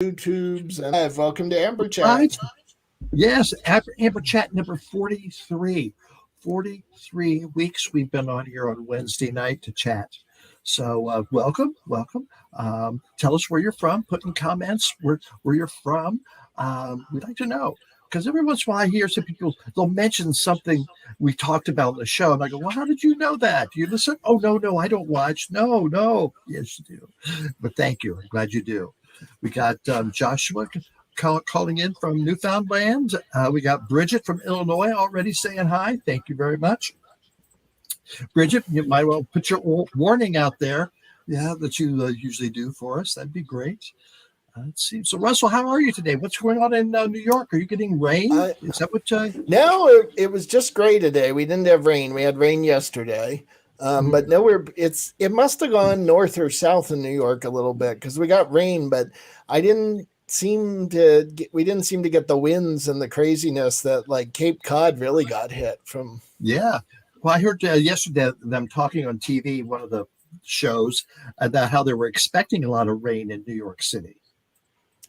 YouTubes and welcome to Amber Chat. Right. Yes, Amber Chat number 43. 43 weeks we've been on here on Wednesday night to chat. So welcome. Tell us where you're from. Put in comments where you're from. We'd like to know. Because every once in a while I hear some people, they'll mention something we talked about in the show. And I go, well, how did you know that? Do you listen? Oh, no, I don't watch. No. Yes, you do. But thank you. I'm glad you do. We got Joshua calling in from Newfoundland. We got Bridget from Illinois already saying hi. Thank you very much. Bridget, you might well put your warning out there, that you usually do for us. That'd be great. Let's see. So, Russell, how are you today? What's going on in New York? Are you getting rain? Is that what? No, it was just gray today. We didn't have rain. We had rain yesterday. But nowhere. It must have gone north or south in New York a little bit because we got rain, but we didn't seem to get the winds and the craziness that like Cape Cod really got hit from. Yeah. Well, I heard yesterday them talking on TV, one of the shows, about how they were expecting a lot of rain in New York City.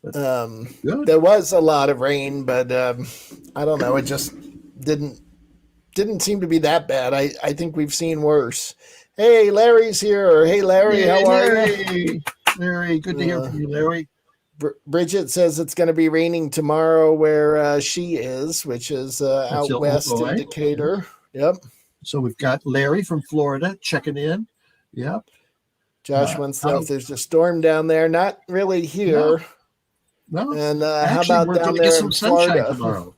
There was a lot of rain, but I don't know. It just didn't seem to be that bad. I think we've seen worse. Hey, Larry's here. Hey, Larry, how are you? Larry, good to hear from you, Larry. Bridget says it's going to be raining tomorrow where she is, which is out west in Decatur. Yep. So we've got Larry from Florida checking in. Yep. Josh wants to know if there's a storm down there. Not really here. No. And actually, how about down there in Florida? Tomorrow.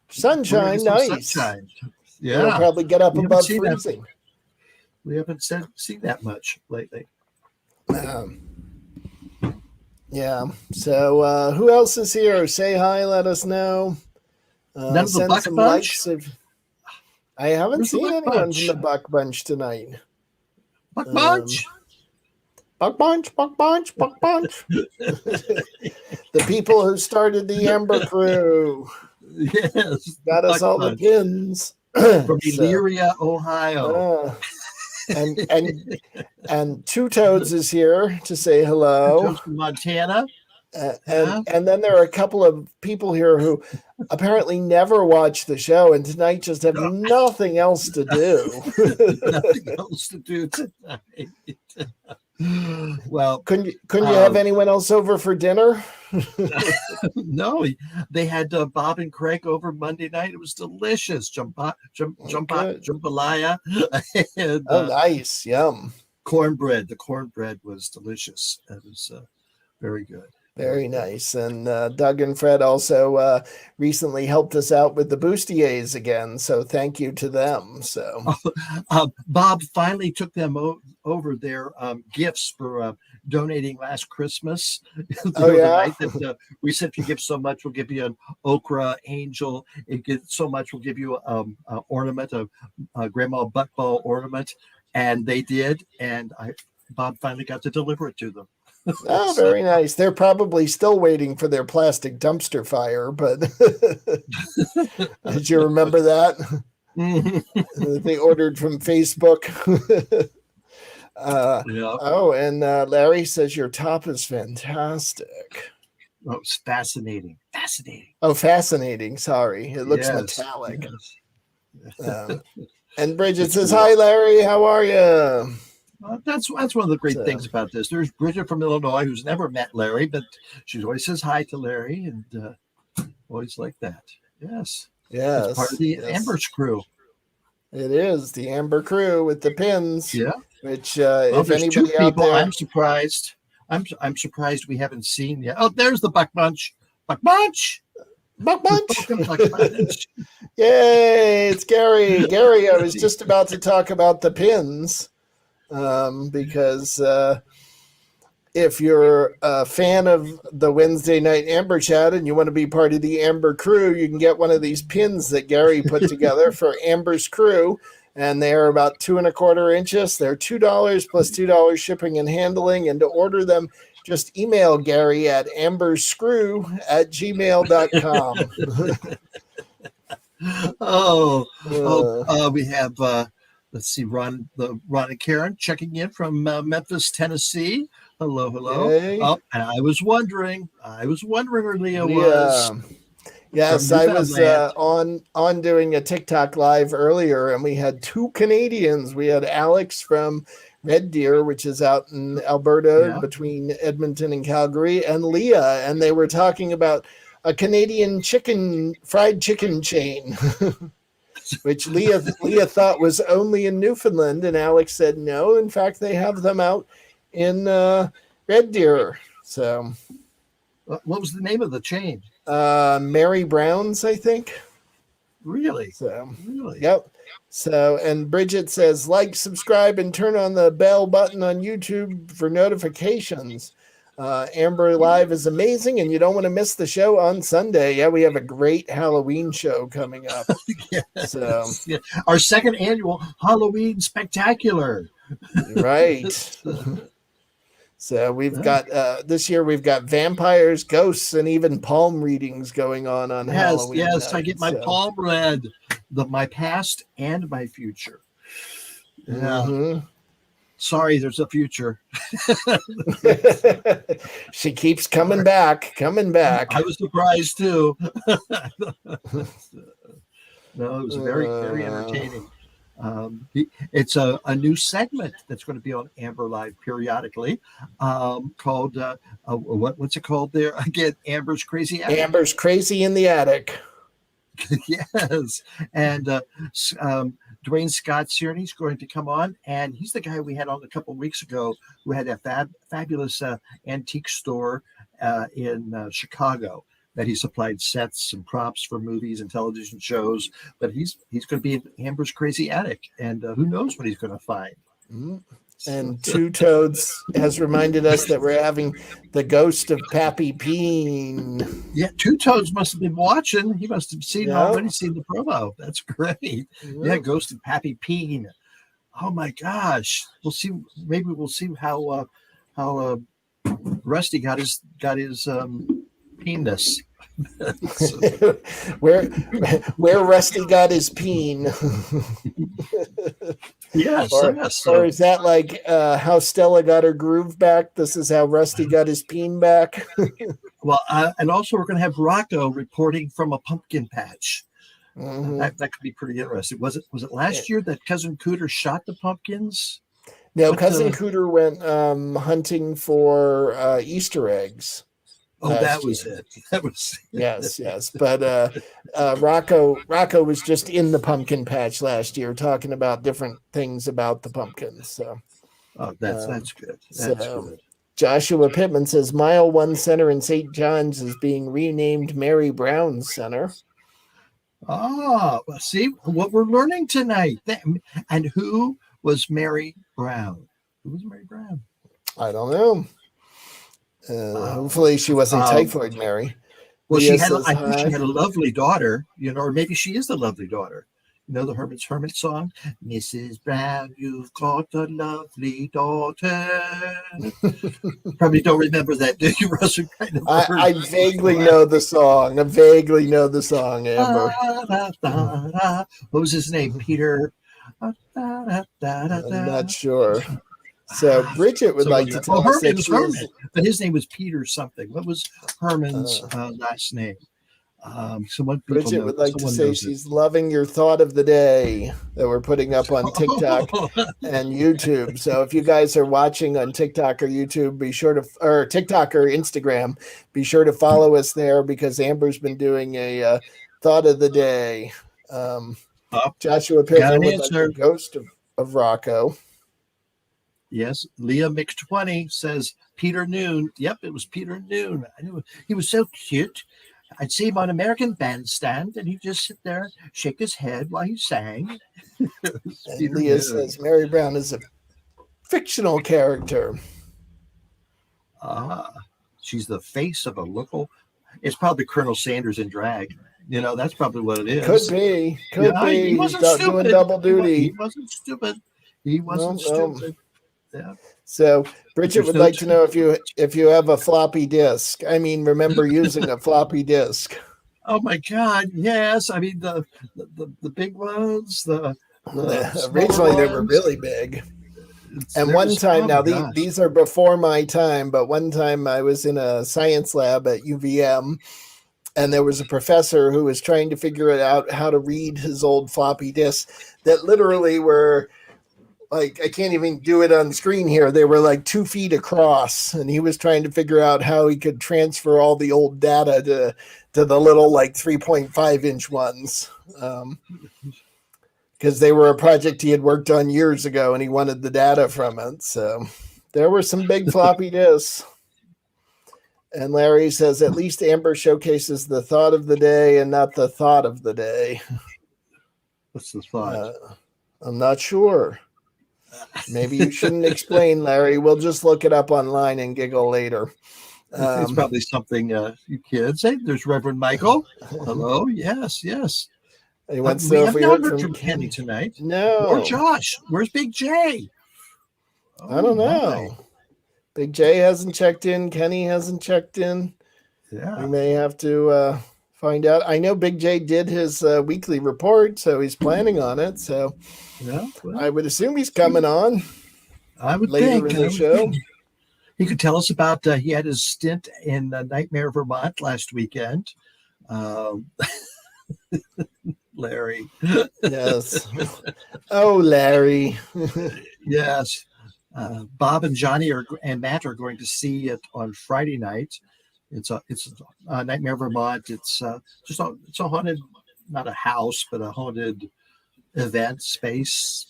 Sunshine, nice. Sunshine. Yeah. We'll probably get up above freezing. We haven't seen that much lately. Yeah. So who else is here? Say hi. Let us know. None of the Buck Bunch? I haven't seen anyone from the Buck Bunch tonight. Buck Bunch? Buck Bunch. The people who started the Amber Crew. Yes. Got us all the pins. From Elyria, Ohio. And Two Toads is here to say hello. Toads from Montana. And then there are a couple of people here who apparently never watch the show and tonight just have nothing else to do. Nothing else to do tonight. Well, couldn't you have anyone else over for dinner? No, they had Bob and Craig over Monday night. It was delicious. Jambalaya. And, nice. Yum. Cornbread. The cornbread was delicious. It was very good. Very nice. And Doug and Fred also recently helped us out with the bustiers again. So thank you to them. So Bob finally took them over their gifts for donating last Christmas. Night that, we said if you give so much, we'll give you an okra angel. If you give so much, we'll give you an ornament, a grandma buckball ornament. And they did. And Bob finally got to deliver it to them. Oh, very nice. They're probably still waiting for their plastic dumpster fire, but did you remember that? They ordered from Facebook. Oh, and Larry says your top is fantastic. Oh, it's fascinating. Oh, fascinating. Sorry. It looks metallic. Yes. And Bridget says, hi, Larry. How are you? That's one of the great things about this. There's Bridget from Illinois who's never met Larry, but she always says hi to Larry and always like that. Yes. It's part of the Amber's crew. It is the Amber Crew with the pins. Yeah. Which if anybody out there, I'm surprised. I'm surprised we haven't seen yet. Oh, there's the Buck Bunch. Buck Bunch. Yay! It's Gary. Gary, I was just about to talk about the pins. Because if you're a fan of the Wednesday night Amber Chat and you want to be part of the Amber Crew, you can get one of these pins that Gary put together for Amber's Crew, and they're about 2¼ inches. They're $2 plus $2 shipping and handling, and to order them, just email Gary at amberscrew@gmail.com. We have let's see, Ron and Karen checking in from Memphis, Tennessee. Hello, hello. Yay. Oh, and I was wondering where Leah was Leah. from Yes, I was Newfoundland. on doing a TikTok live earlier, and we had two Canadians. We had Alex from Red Deer, which is out in Alberta Yeah. between Edmonton and Calgary, and Leah, and they were talking about a Canadian fried chicken chain, which Leah thought was only in Newfoundland, and Alex said no. In fact, they have them out in Red Deer. So, What was the name of the chain? Mary Brown's, I think. Really? So, Really? yep. So, and Bridget says, like, subscribe, and turn on the bell button on YouTube for notifications. Amber Live is amazing, and you don't want to miss the show on Sunday. Yeah, we have a great Halloween show coming up. Yes. So, Yeah. Our second annual Halloween spectacular. right. So we've got this year we've got vampires, ghosts, and even palm readings going on Halloween. Yes, night. I get my palm read, my past and my future. Yeah. Mm-hmm. Sorry, there's a future. She keeps coming back. I was surprised too. No, it was very, very entertaining. It's a new segment that's going to be on Amber Live periodically, called what's it called there again? Amber's Crazy Attic. Amber's Crazy in the Attic. Yes, and Dwayne Scott Tierney's going to come on, and he's the guy we had on a couple of weeks ago who had a fabulous antique store in Chicago that he supplied sets and props for movies and television shows. But he's going to be in Amber's Crazy Attic, and who knows what he's going to find. Mm-hmm. And Two Toads has reminded us that we're having the ghost of Pappy Peen. Yeah, Two Toads must have been watching. He must have already seen the promo. That's great. Yeah, Ghost of Pappy Peen. Oh my gosh. We'll see. Maybe we'll see how Rusty got his penis. where Rusty got his peen. Yes, or is that like how Stella got her groove back? This is how Rusty got his peen back. Well, and also we're going to have Rocco reporting from a pumpkin patch. Mm-hmm. That could be pretty interesting. Was it last year that Cousin Cooter shot the pumpkins? No, Cousin Cooter went hunting for Easter eggs. Oh, that was it. That was yes. But Rocco was just in the pumpkin patch last year, talking about different things about the pumpkins. So, that's good. That's good. Joshua Pittman says Mile 1 Center in St. John's is being renamed Mary Brown Center. Well, see what we're learning tonight. And who was Mary Brown? Who was Mary Brown? I don't know. Hopefully she wasn't Typhoid Mary. Well, I think she had a lovely daughter, or maybe she is the lovely daughter. You know the Hermit song? Mrs. Brown, you've got a lovely daughter. Probably don't remember that, do you, Russ? I vaguely know the song. Amber. What was his name? Peter? I'm not sure. So Bridget would like to tell us that Herman, but his name was Peter something. What was Herman's last name? Bridget would like to say she's loving your thought of the day that we're putting up on TikTok and YouTube. So if you guys are watching on TikTok or YouTube, or TikTok or Instagram, be sure to follow us there, because Amber's been doing a thought of the day. Joshua Pittman with the ghost of Rocco. Yes, Leah Mix20 says Peter Noon. Yep, it was Peter Noon. I knew he was so cute. I'd see him on American Bandstand, and he'd just sit there, shake his head while he sang. Leah says Mary Brown is a fictional character. She's the face of a local. It's probably Colonel Sanders in drag. That's probably what it is. Could be. He wasn't stupid. Doing double duty. He wasn't stupid. Stupid. Yeah. So Bridget would like to know if you have a floppy disk. I mean, remember using a floppy disk. Oh my God! Yes, I mean the big ones. The originally they were really big. And one time, now these are before my time, but one time I was in a science lab at UVM, and there was a professor who was trying to figure it out how to read his old floppy disks that literally were like, I can't even do it on the screen here. They were like 2 feet across, and he was trying to figure out how he could transfer all the old data to the little like 3.5 inch ones. Because they were a project he had worked on years ago, and he wanted the data from it. So there were some big floppy disks. And Larry says, at least Amber showcases the thought of the day and not the thought of the day. What's the thought? I'm not sure. Maybe you shouldn't explain, Larry. We'll just look it up online and giggle later. It's probably something you kids. Hey, there's Reverend Michael. Hello. Yes. He wants to know if we heard from Kenny tonight. No. Or Josh. Where's Big J? I don't know. Big J hasn't checked in. Kenny hasn't checked in. Yeah. We may have to find out. I know Big J did his weekly report, so he's planning on it. So yeah, well, I would assume he's coming on. I would later think in the show. He could tell us about he had his stint in Nightmare, Vermont last weekend. Larry. Yes. Oh, Larry. Yes. Bob and Johnny and Matt are going to see it on Friday night. It's Nightmare, Vermont. It's a haunted, not a house, but a haunted event space.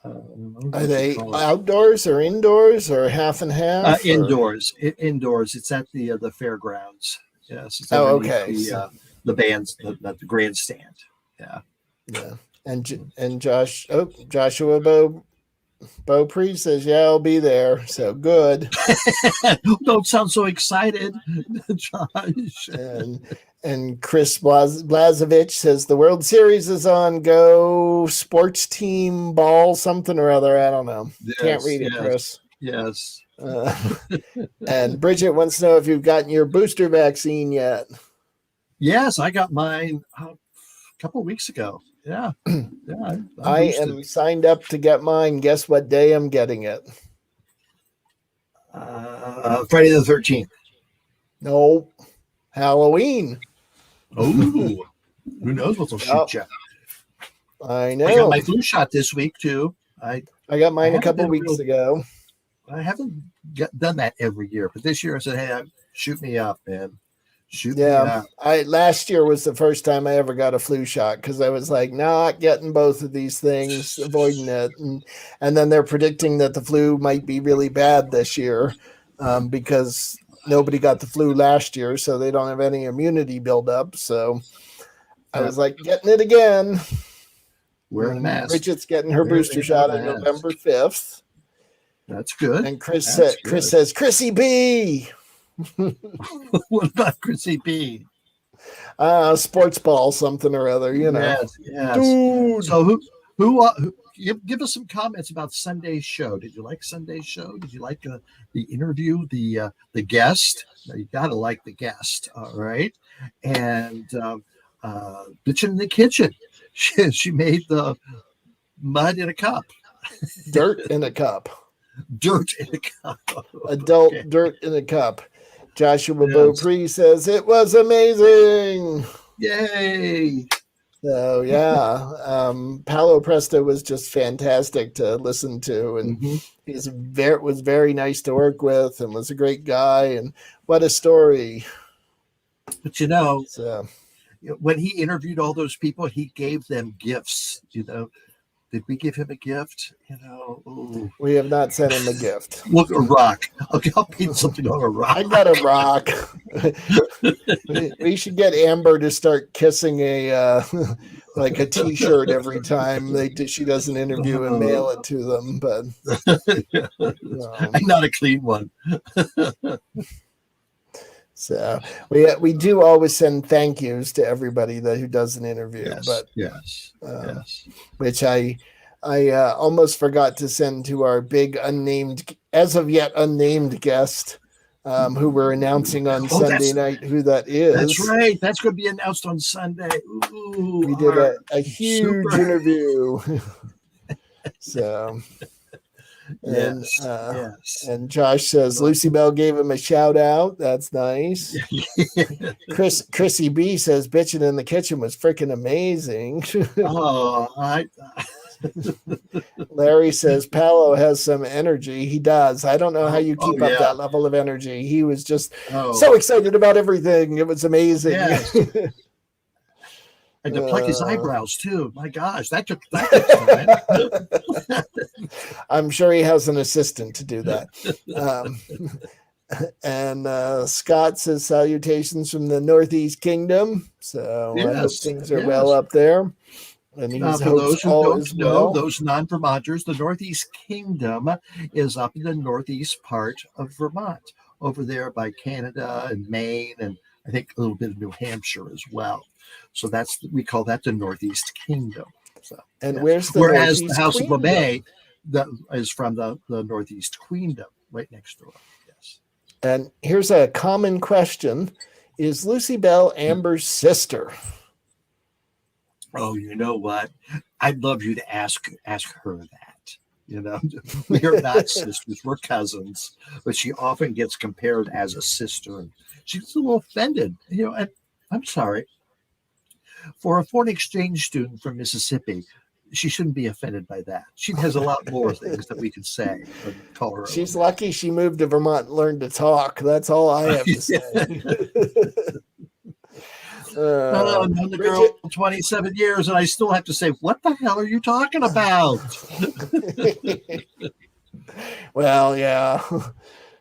Are they outdoors or indoors or half and half? Indoors. Indoors. It's at the fairgrounds. Yes. It's okay. The band's the grandstand. Yeah. Yeah. And Joshua Beaupre says, yeah, I'll be there. So good. Don't sound so excited, Josh. And Chris Blazevich says the World Series is on. Go sports team ball something or other. I don't know. Yes, can't read it, Chris. Yes. And Bridget wants to know if you've gotten your booster vaccine yet. Yes, I got mine a couple of weeks ago. Yeah. Yeah. I am signed up to get mine. Guess what day I'm getting it? Friday the 13th. No. Halloween. Oh, who knows what'll shoot you? I know. I got my flu shot this week too. I got mine a couple weeks ago. I haven't done that every year, but this year I said, "Hey, shoot me up, man. Shoot me up." Last year was the first time I ever got a flu shot because I was like not getting both of these things, avoiding it, and then they're predicting that the flu might be really bad this year because nobody got the flu last year, so they don't have any immunity buildup. So I was like, getting it again. Wearing a mask. Bridget's getting her booster shot on November 5th. That's good. And Chris says, Chrissy B. What about Chrissy B? Sports ball, something or other, you know. Yes. Dude. So who give us some comments about Sunday's show. Did you like Sunday's show? Did you like the interview, the guest? Now, you got to like the guest, all right? And Bitchin' in the Kitchen. She made the mud in a cup. Dirt in a cup. Dirt in a cup. Adult dirt in a cup. Joshua Beaupre says, it was amazing. Yay. So, yeah, Paolo Presto was just fantastic to listen to. And he was very nice to work with and was a great guy. And what a story. But, when he interviewed all those people, he gave them gifts, Did we give him a gift? Ooh. We have not sent him a gift. Look, a rock. Okay, I'll paint something on a rock. I got a rock. We should get Amber to start kissing a T-shirt every time she does an interview and mail it to them. But not a clean one. So we do always send thank yous to everybody who does an interview. Yes. Which I almost forgot to send to our big as of yet unnamed guest, who we're announcing on Sunday night who that is. That's right. That's going to be announced on Sunday. Ooh, we did a huge interview. So And Yes. and Josh says Lucy Bell gave him a shout out. That's nice. Chrissy B says bitching in the kitchen was freaking amazing. Oh, Larry says Paolo has some energy. He does. I don't know how you keep up yeah. that level of energy. He was just Oh, so excited about everything. It was amazing. yes. And to pluck his eyebrows too. My gosh, that took time. I'm sure he has an assistant to do that. And Scott says salutations from the Northeast Kingdom. So I hope things are well up there. And he for those who don't know, well. those non-Vermonters, the Northeast Kingdom is up in the northeast part of Vermont, over there by Canada and Maine, and I think a little bit of New Hampshire as well. So we call that the Northeast Kingdom. So, and where's the whereas Northeast the House Queendom? of LeMay that is from the Northeast Queendom, right next door. Yes. And here's a common question: is Lucy Bell Amber's sister? Oh, you know what? I'd love you to ask her that. You know, we are not sisters; we're cousins. But she often gets compared as a sister, and she's a little offended. You know, and I'm sorry. For a foreign exchange student from Mississippi, she shouldn't be offended by that. She has a lot more things that we could say and call her. She's lucky she moved to Vermont and learned to talk. That's all I have to say. I've known the girl 27 years, and I still have to say, what the hell are you talking about? Well, yeah.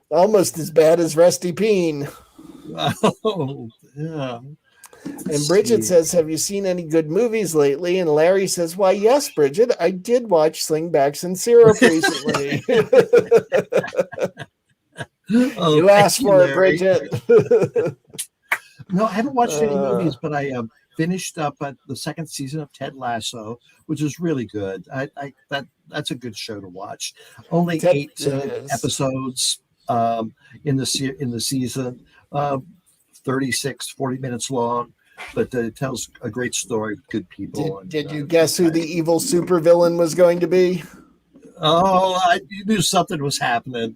Almost as bad as Rusty Peen. Oh, yeah. And Bridget says, have you seen any good movies lately? And Larry says, why, yes, Bridget, I did watch Slingbacks and Syrup recently. You asked for it, Bridget. No, I haven't watched any movies, but I finished up the second season of Ted Lasso, which is really good. That's a good show to watch. Only 8 episodes in the season, 40 minutes long, but it tells a great story of good people. Did you guess who the evil supervillain was going to be? Oh, you knew something was happening.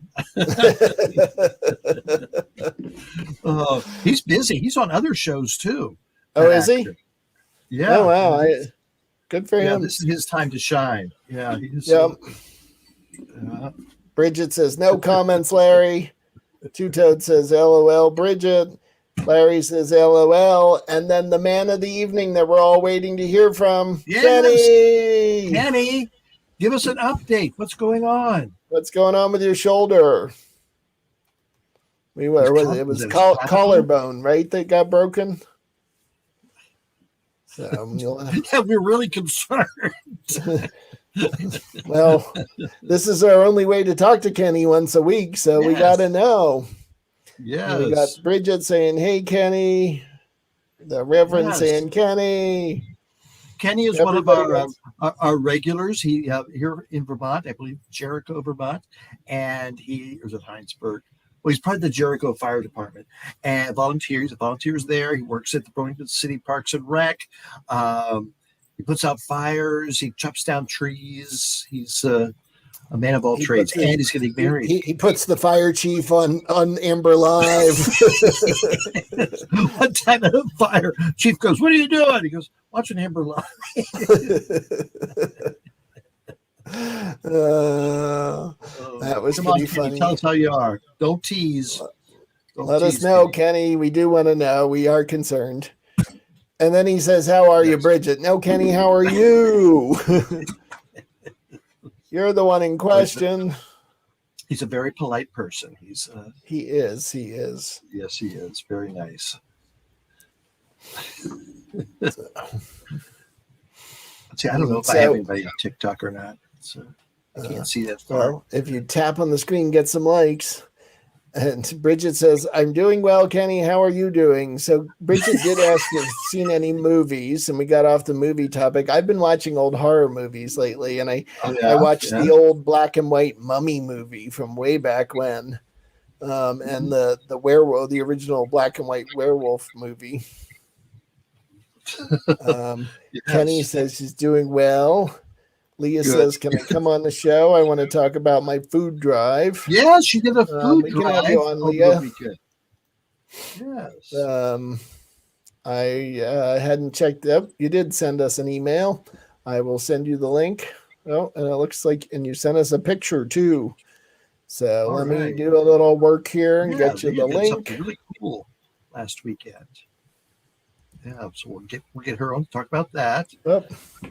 He's busy. He's on other shows too. Oh, is he? Yeah. Oh, wow. Good for him. This is his time to shine. Yeah. Bridget says, no comments, Larry. Two Toad says, LOL, Bridget. Larry says, LOL. And then the man of the evening that we're all waiting to hear from, Kenny. Kenny. Give us an update. What's going on? What's going on with your shoulder? It was collarbone, right? That got broken. So yeah, we're really concerned. Well, this is our only way to talk to Kenny once a week, so we got to know. Yeah, we got Bridget saying, "Hey, Kenny." The Reverend saying, "Kenny." Kenny is one of our regulars. He here in Vermont, I believe Jericho, Vermont, and he is at Heinsberg. Well, he's part of the Jericho Fire Department and volunteers. Volunteers there. He works at the Burlington City Parks and Rec. He puts out fires. He chops down trees. He's a man of all trades, and he's getting married. He puts the fire chief on Amber Live. One time at a fire, chief goes, "What are you doing?" He goes, "Watching Amber Live." That was pretty funny. Tell us how you are. Don't tease. Let us know, Kenny. We do want to know. We are concerned. And then he says, "How are you, Bridget?" No, Kenny, how are you? You're the one in question. He's a very polite person. He is. Yes, he is. Very nice. See, I don't know if I have anybody on TikTok or not. I can't see that far. Well, if you tap on the screen, get some likes. And Bridget says, "I'm doing well, Kenny. How are you doing?" So Bridget did ask if you've seen any movies, and we got off the movie topic. I've been watching old horror movies lately, and I watched the old black and white Mummy movie from way back when, and the werewolf, the original black and white werewolf movie. Kenny says she's doing well. Leah Good. says, "Can I come on the show? I want to talk about my food drive." Yeah, she did a food We drive can have you on, over Leah. the weekend. Yes. I hadn't checked up. You did send us an email. I will send you the link. Oh, and it looks like, and you sent us a picture too. So All let me right. do a little work here and Yeah, get you Leah the did something link. really cool last weekend. Yeah, so we'll get her on to talk about that. Oh,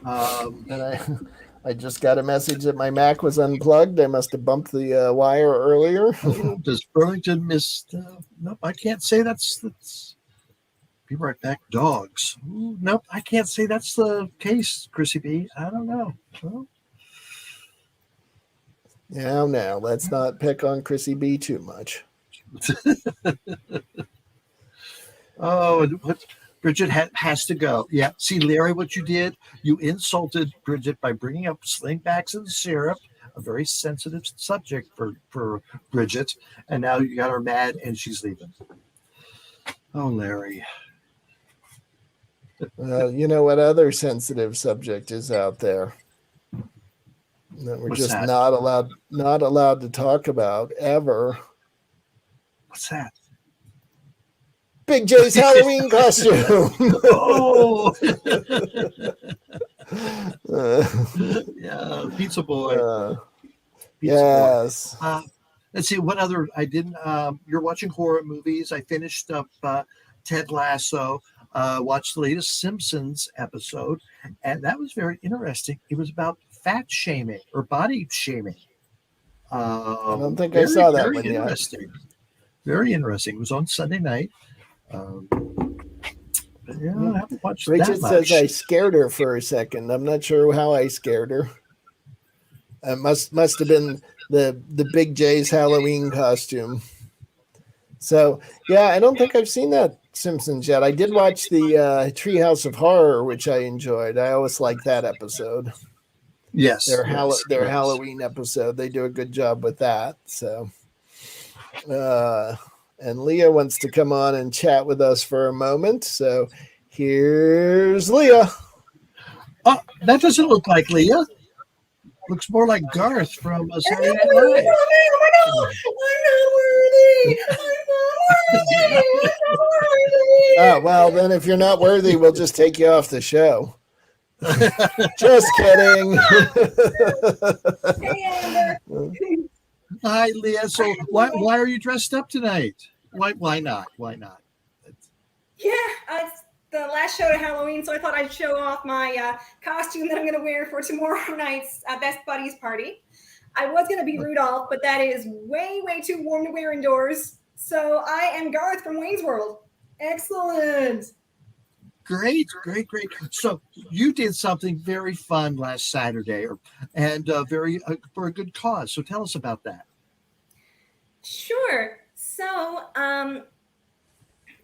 Um, and I just got a message that my Mac was unplugged. I must have bumped the wire earlier. oh, does Burlington miss? Nope, I can't say that's. Be right back, dogs. Ooh, nope, I can't say that's the case, Chrissy B. I don't know. Well, Now, let's not pick on Chrissy B too much. oh, what? Bridget has to go. Yeah. See, Larry, what you did? You insulted Bridget by bringing up slingbacks and syrup, a very sensitive subject for Bridget, and now you got her mad and she's leaving. Oh, Larry. You know what other sensitive subject is out there that we're What's just that? not allowed to talk about ever? What's that? Big J's Halloween costume. Oh, yeah, Pizza Boy. Pizza Yes. Boy. Let's see what other I didn't. You're watching horror movies. I finished up Ted Lasso. Watched the latest Simpsons episode, and that was very interesting. It was about fat shaming or body shaming. I don't think I Very, saw that very one yet. interesting. Very interesting. It was on Sunday night. But yeah, I haven't watched Bridget that much. says I scared her for a second. I'm not sure how I scared her. It must have been the Big J's Halloween costume. So yeah, I don't think I've seen that Simpsons yet. I did watch the Treehouse of Horror, which I enjoyed. I always like that episode. Yes, Their yes. Halloween episode. They do a good job with that. So and Leah wants to come on and chat with us for a moment. So here's Leah. Oh, that doesn't look like Leah. Looks more like Garth from Saturday Night Live. Oh, well, then if you're not worthy, we'll just take you off the show. Just kidding. Hey, Amber. Hi, Leah. So why are you dressed up tonight? Why not? Why not? Yeah, it's the last show to Halloween, so I thought I'd show off my costume that I'm going to wear for tomorrow night's Best Buddies party. I was going to be Rudolph, but that is way, way too warm to wear indoors. So I am Garth from Wayne's World. Excellent. Great. So you did something very fun last Saturday, and very for a good cause. So tell us about that. Sure. So,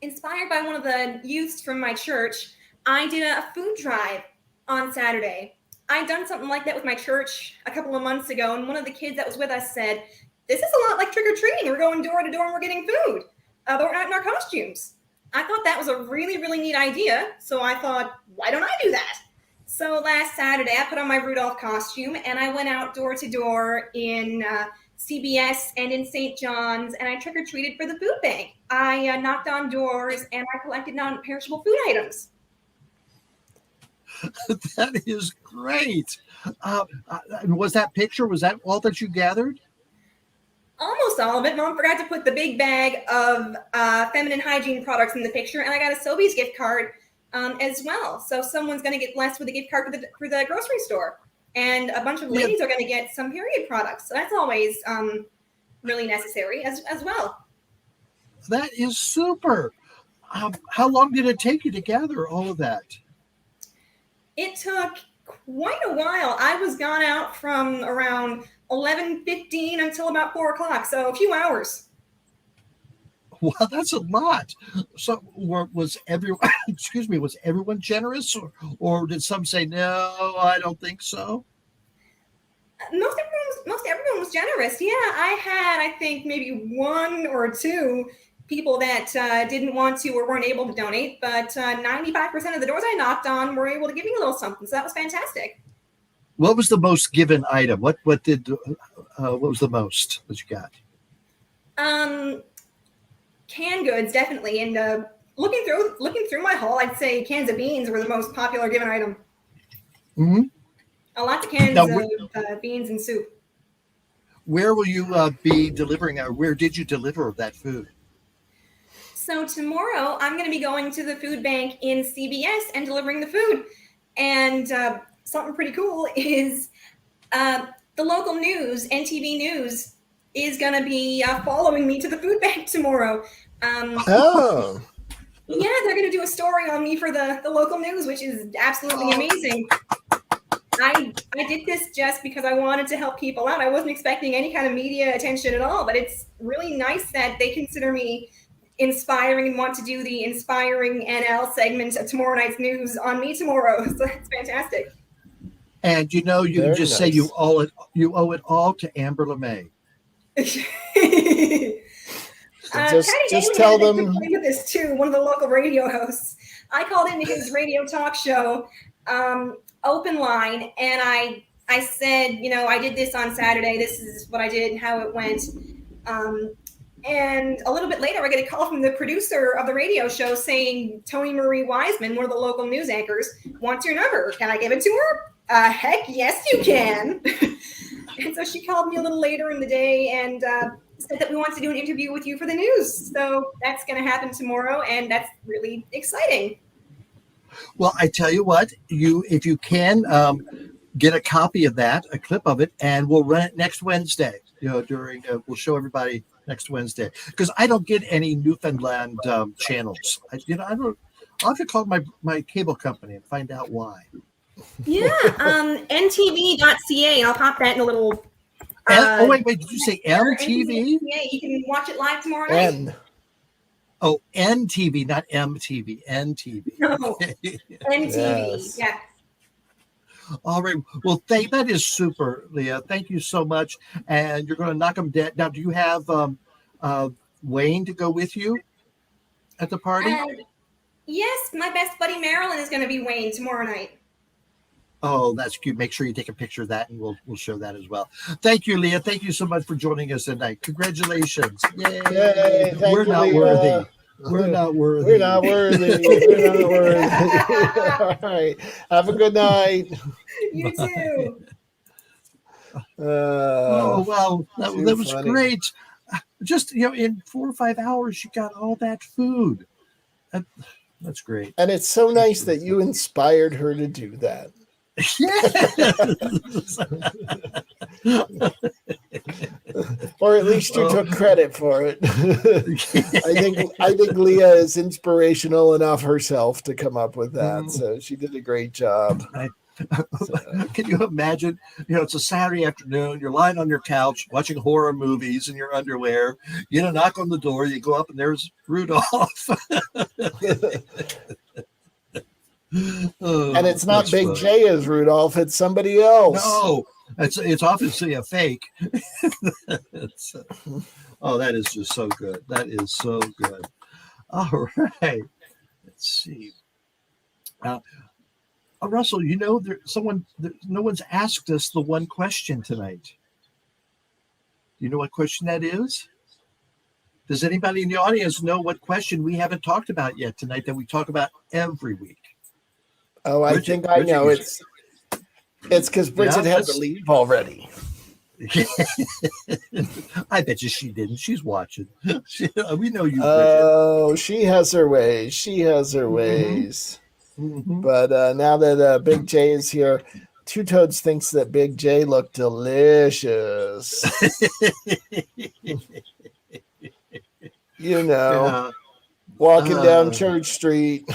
inspired by one of the youths from my church, I did a food drive on Saturday. I'd done something like that with my church a couple of months ago, and one of the kids that was with us said, "This is a lot like trick-or-treating. We're going door to door and we're getting food, but we're not in our costumes." I thought that was a really, really neat idea, so I thought, why don't I do that? So last Saturday, I put on my Rudolph costume, and I went out door to door in CBS and in St. John's, and I trick-or-treated for the food bank. I knocked on doors, and I collected non-perishable food items. That is great. Was that all that you gathered? Almost all of it. Mom forgot to put the big bag of feminine hygiene products in the picture, and I got a Sobeys gift card as well. So someone's going to get blessed with a gift card for the grocery store, and a bunch of ladies are going to get some period products. So that's always really necessary as well. That is super. How long did it take you to gather all of that? It took quite a while. I was gone out from around 11:15 until about 4 o'clock, so a few hours. Well, that's a lot. So was everyone was everyone generous, or did some say no, I don't think so? Most everyone was generous. Yeah, I had, I think, maybe one or two people that didn't want to or weren't able to donate, but 95% of the doors I knocked on were able to give me a little something, so that was fantastic. What was the most given item? What was the most that you got? Canned goods, definitely. And looking through my haul, I'd say cans of beans were the most popular given item. Mm-hmm. Lots of cans Now, of beans and soup. where will you be delivering, or where did you deliver that food? So tomorrow, I'm going to be going to the food bank in CBS and delivering the food. And something pretty cool is the local news, NTV News, is going to be following me to the food bank tomorrow. Oh. Yeah, they're going to do a story on me for the local news, which is absolutely amazing. I did this just because I wanted to help people out. I wasn't expecting any kind of media attention at all, but it's really nice that they consider me inspiring and want to do the Inspiring NL segment of tomorrow night's news on me tomorrow. So that's fantastic. And you can Very just say nice. you owe it all to Amber LeMay. Just tell them. With this too, one of the local radio hosts. I called into his radio talk show, Open Line, and I said, I did this on Saturday. This is what I did and how it went. And a little bit later, I get a call from the producer of the radio show saying Tony Marie Wiseman, one of the local news anchors, wants your number. Can I give it to her? Heck yes, you can. And so she called me a little later in the day and said that we want to do an interview with you for the news. So that's going to happen tomorrow, and that's really exciting. Well, I tell you what, if you can get a copy of that, a clip of it, and we'll run it next Wednesday. We'll show everybody next Wednesday, because I don't get any Newfoundland channels. I'll have to call my cable company and find out why. Yeah, ntv.ca. I'll pop that in a little. Wait, did you say MTV? Yeah, you can watch it live tomorrow night. Oh, NTV, not MTV. NTV. No, NTV. Yeah. All right. Well, that is super, Leah. Thank you so much. And you're going to knock them dead. Now, do you have Wayne to go with you at the party? Yes, my best buddy Marilyn is going to be Wayne tomorrow night. Oh, that's cute. Make sure you take a picture of that, and we'll show that as well. Thank you, Leah. Thank you so much for joining us tonight. Congratulations. Yay. We're not worthy. We're not worthy. We're not worthy. We're not worthy. All right. Have a good night. You too. Well, that was funny. Great. Just, in 4 or 5 hours, you got all that food. That's great. And it's so nice that you inspired her to do that. Or at least you took credit for it. I think Leah is inspirational enough herself to come up with that. So she did a great job. Can you imagine? It's a Saturday afternoon. You're lying on your couch watching horror movies in your underwear. You get a knock on the door. You go up, and there's Rudolph. And it's not Big funny. J as Rudolph. It's somebody else. No, it's obviously a fake. That is just so good. That is so good. All right. Let's see. Russell, no one's asked us the one question tonight. Do you know what question that is? Does anybody in the audience know what question we haven't talked about yet tonight that we talk about every week? Oh, I think I know. It's because Bridget had to leave already. I bet you she didn't. She's watching. We know you, Bridget. Oh, she has her ways. She has her ways. Mm-hmm. But now that Big J is here, Two Toads thinks that Big J looked delicious. Walking down Church Street.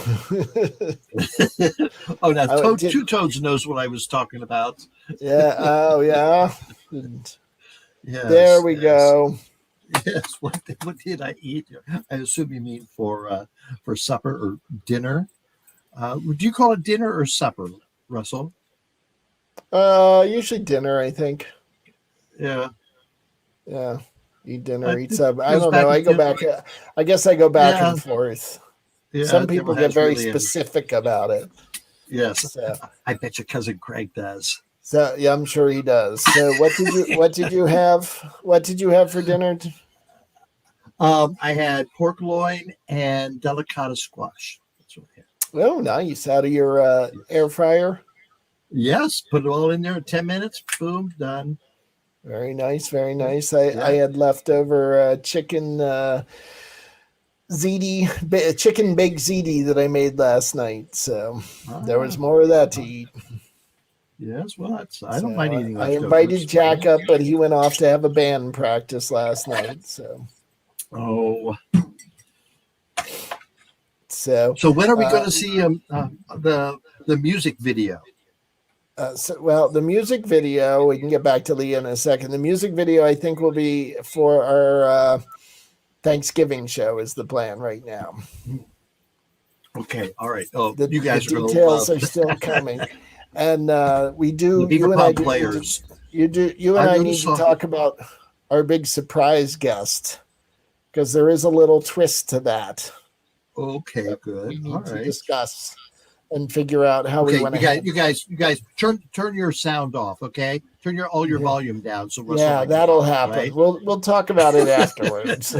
Now Two Toads knows what I was talking about. Yeah. Oh, yeah. There we go. Yes. What did I eat? I assume you mean for supper or dinner. Would you call it dinner or supper, Russell? Usually dinner, I think. Yeah. Yeah. Eat dinner, eat supper. I don't know. I go back. I guess I go back and forth. Yeah, some people get very specific about it. Yes. So. I bet your cousin Craig does. So yeah, I'm sure he does. So what did you have for dinner? I had pork loin and delicata squash. That's what I had. Oh, nice. Out of your air fryer. Yes, put it all in there in 10 minutes. Boom, done. Very nice, very nice. I Yeah. had leftover chicken chicken baked ziti that I made last night. So there was more of that to eat. Yes, well, I don't mind eating I leftovers. invited Jack up, but he went off to have a band practice last night. So when are we going to see the music video? The music video, we can get back to Leah in a second. The music video, I think, will be for our Thanksgiving show is the plan right now. Okay, all right. Oh, the you guys details are still coming. And we do. You and I players. You and I need to talk about our big surprise guest because there is a little twist to that. Okay, good. We need to discuss and figure out how we want to. You guys, turn your sound off. Okay, turn all your volume down. So that'll happen. Right? We'll talk about it afterwards.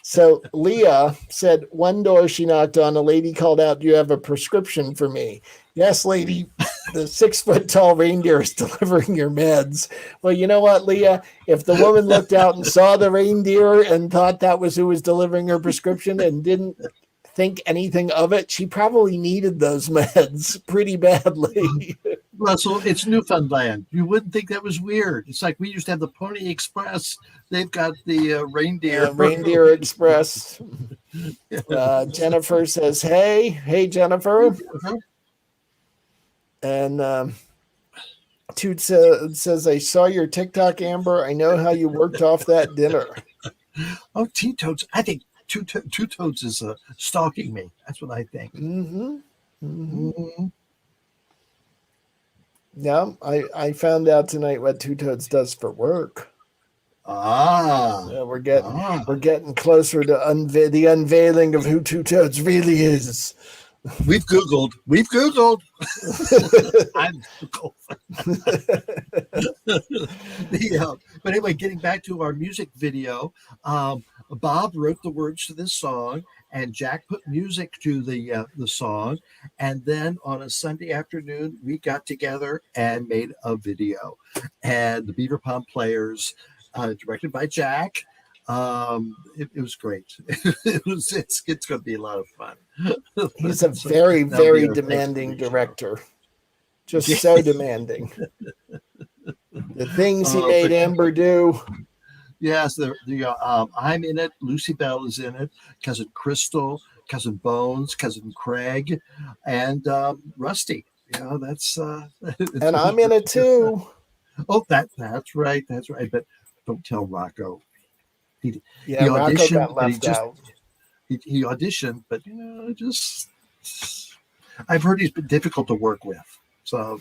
So Leah said one door she knocked on, a lady called out, "Do you have a prescription for me?" Yes, lady. The 6-foot-tall reindeer is delivering your meds. Well, you know what, Leah? If the woman looked out and saw the reindeer and thought that was who was delivering her prescription and didn't think anything of it, she probably needed those meds pretty badly. Russell, it's Newfoundland. You wouldn't think that was weird. It's like we used to have the Pony Express. They've got the reindeer. Reindeer Express. Jennifer says, hey, Jennifer. And Toot says, I saw your TikTok, Amber. I know how you worked off that dinner. Oh, T-Toads. I think Two Toads is stalking me. That's what I think. Yeah, I found out tonight what Two Toads does for work. Yeah, we're getting closer to the unveiling of who Two Toads really is. We've Googled. I'm Googled. But anyway, getting back to our music video, Bob wrote the words to this song, and Jack put music to the song. And then on a Sunday afternoon, we got together and made a video. And the Beaver Pond Players, directed by Jack. It was great. It's going to be a lot of fun. He's a very, very demanding director. Just so demanding. The things he made Amber do. Yes, I'm in it. Lucy Bell is in it. Cousin Crystal, Cousin Bones, Cousin Craig, and Rusty. That's. And I'm in it too. Oh, that's right. That's right. But don't tell Rocco. He Rocco got left out. He auditioned, but I've heard he's been difficult to work with. So.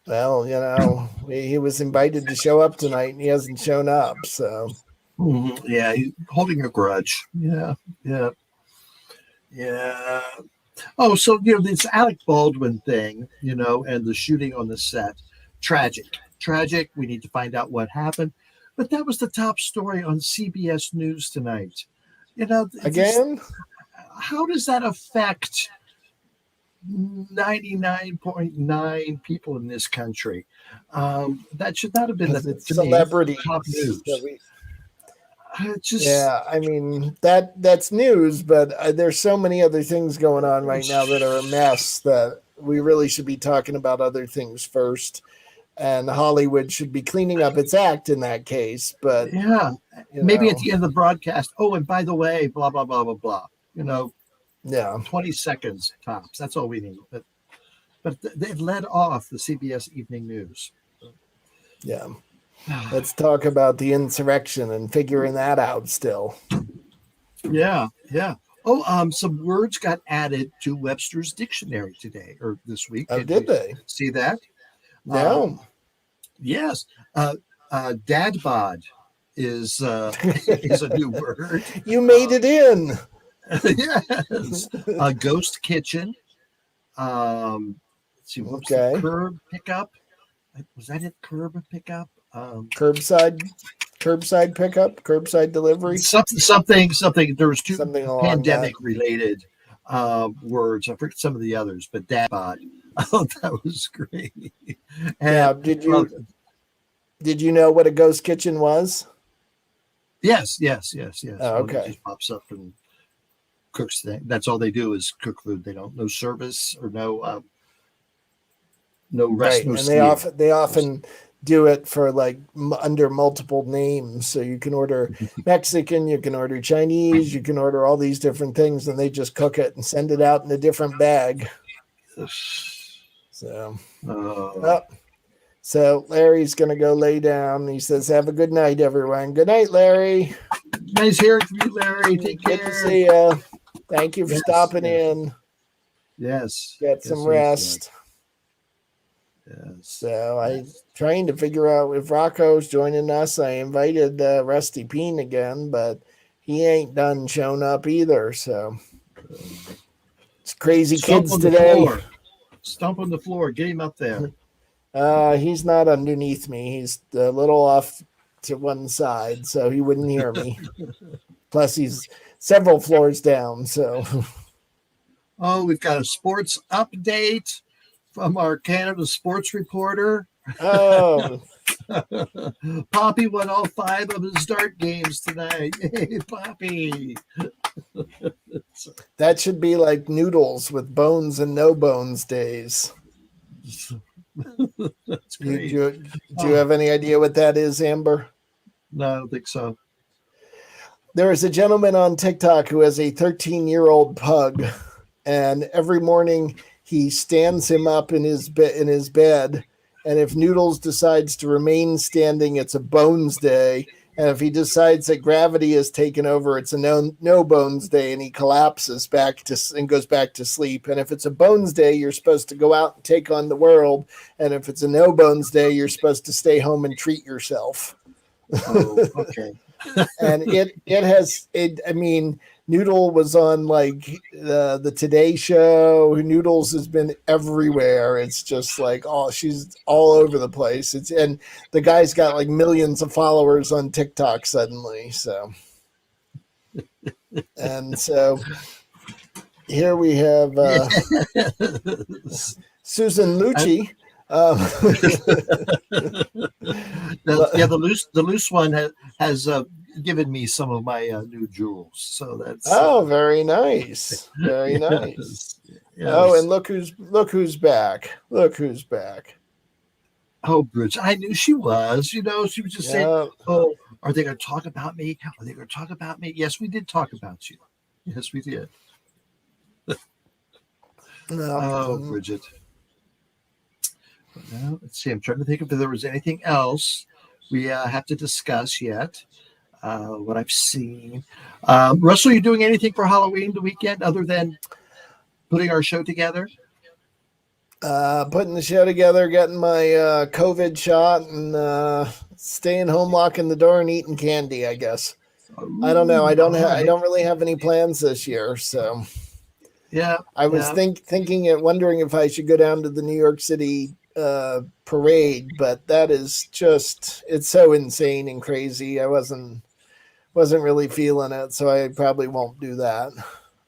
Well, he was invited to show up tonight, and he hasn't shown up. So. Yeah, he's holding a grudge. Yeah. Oh, so this Alec Baldwin thing, and the shooting on the set, tragic. We need to find out what happened. But that was the top story on CBS News tonight. Again, how does that affect 99.9 people in this country? That should not have been the celebrity top news. I mean that's news, but there's so many other things going on right now that are a mess that we really should be talking about other things first. And Hollywood should be cleaning up its act in that case. But maybe at the end of the broadcast. Oh, and by the way, blah blah blah blah blah. 20 seconds tops. That's all we need. But it led off the CBS Evening News. Yeah. Let's talk about the insurrection and figuring that out still. Yeah. Oh, some words got added to Webster's dictionary today or this week. Oh, did they? See that? No. Yes. Dad bod is a new word. You made it in. Yes. Ghost kitchen. see, what was Okay. the curb pickup? Was that it? Curb pickup? Curbside pickup, curbside delivery, Something. There was two something along that. pandemic related words. I forget some of the others, but Dad bought. Oh, that was great. Now, And did you know what a ghost kitchen was? yes. Oh, okay. It just pops up and cooks things. That's all they do is cook food. They don't no service or no rest, Right, no and steam. they often do it for like under multiple names. So you can order Mexican, you can order Chinese, you can order all these different things, and they just cook it and send it out in a different bag. So, oh, so Larry's gonna go lay down. He says, "Have a good night, everyone." Good night, Larry. Nice hearing from you, Larry. Take care. Good to see you. Thank you for stopping in. Yes. Get some rest. Yes. So I'm trying to figure out if Rocco's joining us. I invited Rusty Peen again, but he ain't done shown up either. So it's crazy kids today. Stomp on the floor. Get him up there. He's not underneath me. He's a little off to one side, so he wouldn't hear me. Plus, he's several floors down. So, oh, we've got a sports update from our Canada sports reporter. Oh, Poppy won all 5 of his dart games tonight. Yay, Poppy. That should be like Noodles with bones and no bones days. That's great. Do you have any idea what that is, Amber? No, I don't think so. There is a gentleman on TikTok who has a 13-year-old pug, and every morning he stands him up in his bed, and if Noodles decides to remain standing, it's a bones day, and if he decides that gravity has taken over, it's a no bones day, and he collapses and goes back to sleep. And if it's a bones day, you're supposed to go out and take on the world, and if it's a no bones day, you're supposed to stay home and treat yourself. Oh, okay. And I mean, Noodle was on like the Today Show. Noodles has been everywhere. It's just like, she's all over the place. And the guy's got like millions of followers on TikTok suddenly. So, and so here we have Susan Lucci. The loose one has given me some of my new jewels, so that's very nice, very nice. Yes. Oh, and look who's back. Oh, Bridge, I knew she was. She was just saying, "Oh, are they going to talk about me? Are they going to talk about me?" Yes, we did talk about you. Yes, we did. Oh, Bridget. Now, let's see. I'm trying to think if there was anything else we have to discuss yet. What I've seen. Russell, you doing anything for Halloween the weekend other than putting our show together? Putting the show together, getting my COVID shot, and staying home, locking the door, and eating candy, I guess. I don't know. I don't really have any plans this year, so yeah. I was wondering if I should go down to the New York City parade, but that is it's so insane and crazy. I wasn't really feeling it, so I probably won't do that.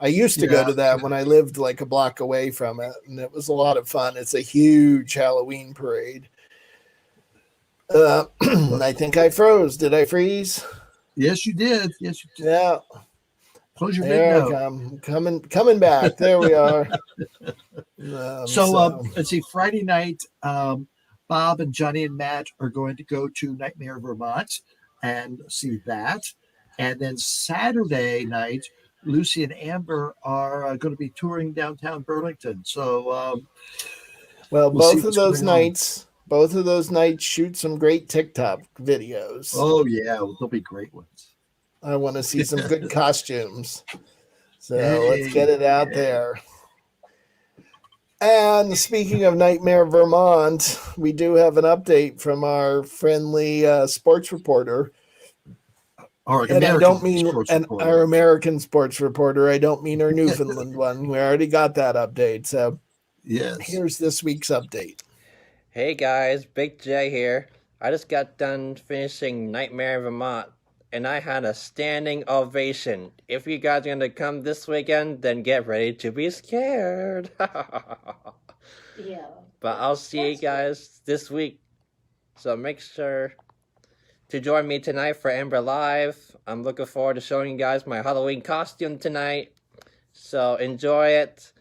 I used to go to that when I lived like a block away from it, and it was a lot of fun. It's a huge Halloween parade. I think I froze. Did I freeze? Yes, you did. Yeah. Close your there window. Coming back. There we are. Let's see. Friday night, Bob and Johnny and Matt are going to go to Nightmare Vermont and see that. And then Saturday night, Lucy and Amber are going to be touring downtown Burlington. So, both of those nights shoot some great TikTok videos. Oh yeah, they'll be great ones. I want to see some good costumes. So let's get it out there. And speaking of Nightmare Vermont, we do have an update from our friendly sports reporter. Our American sports reporter. I don't mean our Newfoundland one. We already got that update. So Yes. Here's this week's update. Hey guys, Big J here. I just got done finishing Nightmare in Vermont, and I had a standing ovation. If you guys are gonna come this weekend, then get ready to be scared. Yeah. But I'll see you guys this week, so make sure to join me tonight for Amber Live. I'm looking forward to showing you guys my Halloween costume tonight, so enjoy it,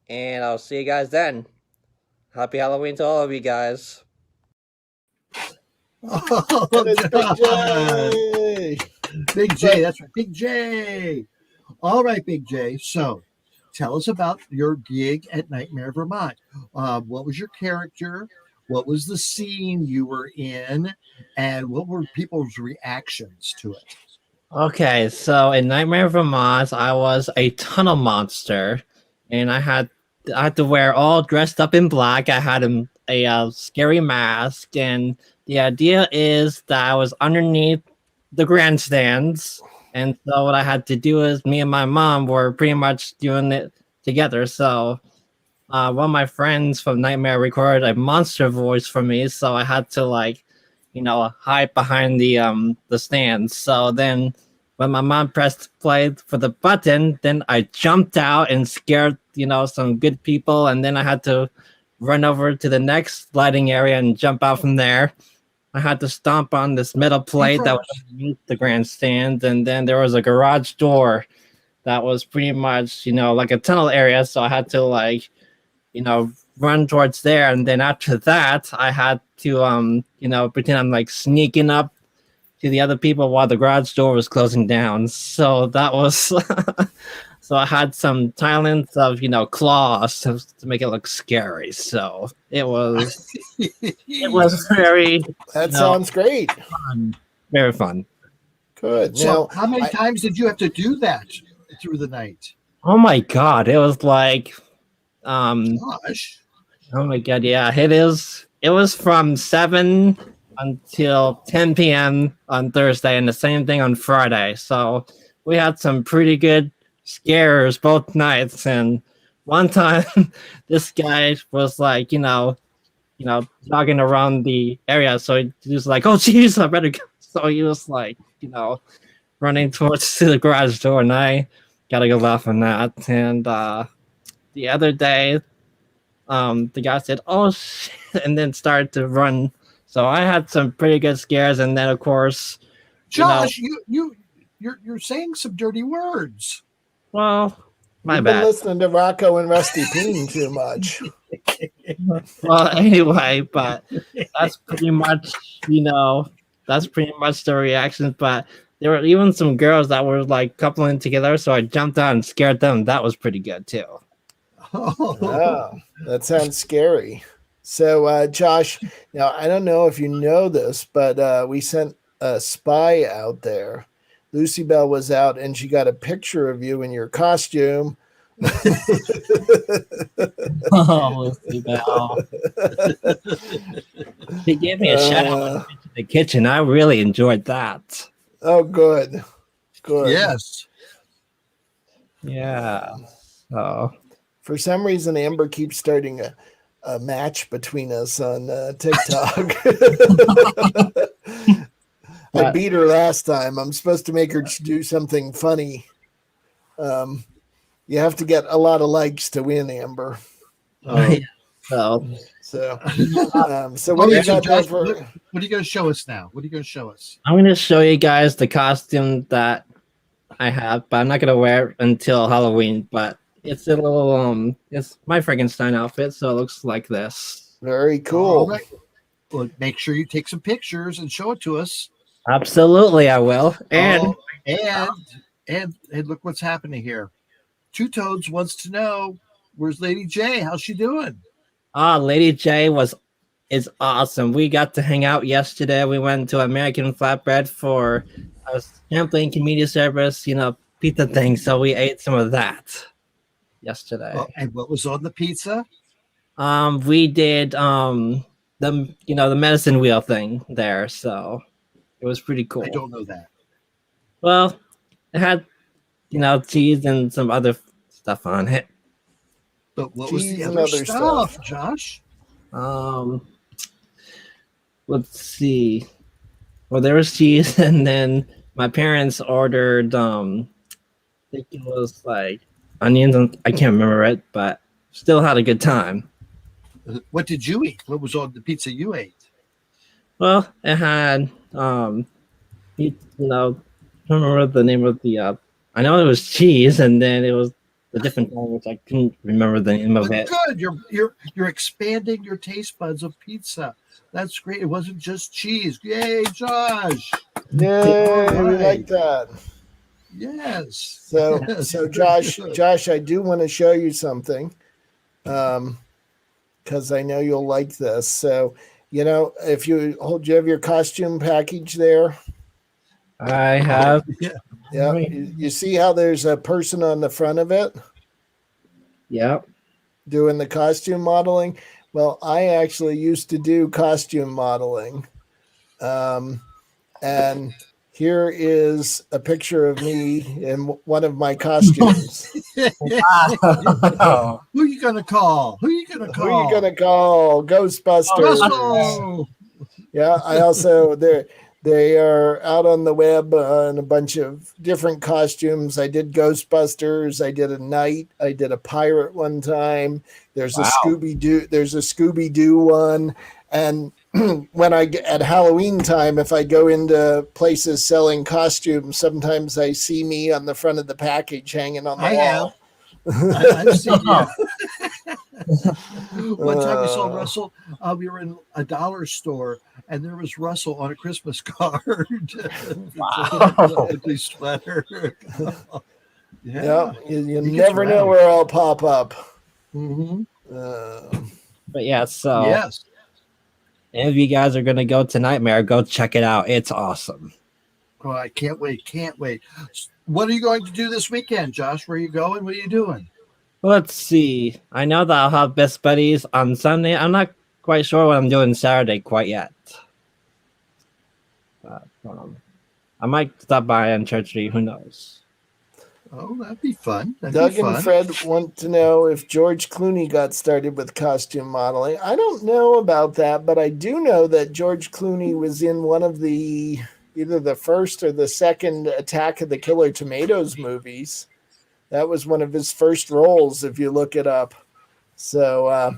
and I'll see you guys then. Happy Halloween to all of you guys. Oh, And it's Big God. J. Big J, that's right. Big J. All right, Big J. So tell us about your gig at Nightmare Vermont. What was your character? What was the scene you were in? And what were people's reactions to it? Okay, so in Nightmare Vermont, I was a tunnel monster, and I had to wear all dressed up in black. I had a scary mask, and the idea is that I was underneath the grandstands, and so what I had to do is me and my mom were pretty much doing it together. So one of my friends from Nightmare recorded a monster voice for me, so I had to hide behind the stands. So then when my mom pressed play for the button, then I jumped out and scared some good people, and then I had to run over to the next lighting area and jump out from there. I had to stomp on this metal plate that was underneath the grandstand, and then there was a garage door that was pretty much like a tunnel area, so I had to run towards there. And then after that I had to pretend I'm like sneaking up to the other people while the garage door was closing down. So that was so I had some talents of claws to make it look scary. So it was very That sounds great. fun. Very fun. Good. So Now, how many times did you have to do that through the night? Oh my god, it was like Gosh. oh my god, yeah, it was from 7 until 10 p.m. on Thursday, and the same thing on Friday. So we had some pretty good scares both nights. And one time this guy was like, jogging around the area, so he was like, oh jeez, I better go. So he was like, running towards the garage door, and I gotta go laugh on that. And the other day, the guy said, "Oh shit," and then started to run. So I had some pretty good scares, and then of course, Josh, you're saying some dirty words. well, my you've been bad. listening to Rocco and Rusty Peen too much. Well, anyway, but that's pretty much the reactions. But there were even some girls that were like coupling together, so I jumped out and scared them. That was pretty good too. Oh, that sounds scary. So, Josh, now I don't know if you know this, but we sent a spy out there. Lucy Bell was out, and she got a picture of you in your costume. Oh, Lucy Bell. He gave me a shout out in the kitchen. I really enjoyed that. Oh, good. Good. Yes. Yeah. So For some reason, Amber keeps starting a match between us on TikTok. I beat her last time. I'm supposed to make her do something funny. You have to get a lot of likes to win, Amber. so So what do you got there for? What are you going to show us now? What are you going to show us? I'm going to show you guys the costume that I have, but I'm not going to wear it until Halloween. But it's a little it's my Frankenstein outfit, so it looks like this. Very cool. All right. Well, make sure you take some pictures and show it to us. Absolutely, I will. And And look what's happening here. Two Toads wants to know, where's Lady J? How's she doing? Lady J is awesome. We got to hang out yesterday. We went to American Flatbread for a sampling community service, pizza thing. So we ate some of that yesterday. Oh, and what was on the pizza? We did the medicine wheel thing there, so it was pretty cool. I don't know that. Well, it had cheese and some other stuff on it. But what was cheese the and other other stuff, Josh? Let's see. Well, there was cheese, and then my parents ordered. I think it was like onions. And I can't remember it, but still had a good time. What did you eat? What was on the pizza you ate? Well, it had you know, I don't remember the name of the. I know it was cheese, and then it was a different thing which I couldn't remember the name of But it. good, you're expanding your taste buds of pizza. That's great. It wasn't just cheese. Yay, Josh! Yay, All we right. like that. Yes. So, Yes, so very Josh, good. Josh, I do want to show you something, because I know you'll like this. So, if you hold, you have your costume package there. I have. Yeah. Yeah, Right. you see how there's a person on the front of it Yep. doing the costume modeling. Well, I actually used to do costume modeling, and here is a picture of me in one of my costumes. Wow. Who are you gonna call? Who are you gonna Who call? are you gonna call? Ghostbusters. Russell. Yeah, I also they are out on the web in a bunch of different costumes. I did Ghostbusters. I did a knight. I did a pirate one time. There's Wow. a Scooby Doo. There's a Scooby Doo one. And when I get at Halloween time, if I go into places selling costumes, sometimes I see me on the front of the package hanging on the I wall. I've seen you. One time we saw Uh, Russell. We were in a dollar store, and there was Russell on a Christmas card. Wow. Ugly sweater. Yeah, you He gets never know around. where I'll pop up. Mm-hmm. But yeah, so Yes. if you guys are gonna go to Nightmare, go check it out. It's awesome. Oh, I can't wait. Can't wait. What are you going to do this weekend, Josh? Where are you going? What are you doing? Let's see. I know that I'll have Best Buddies on Sunday. I'm not quite sure what I'm doing Saturday quite yet. But, I might stop by on Church Street. Who knows? Oh, that'd be fun. That'd Doug be fun. and Fred want to know if George Clooney got started with costume modeling. I don't know about that, but I do know that George Clooney was in one of the either the first or the second Attack of the Killer Tomatoes movies. That was one of his first roles, if you look it up. So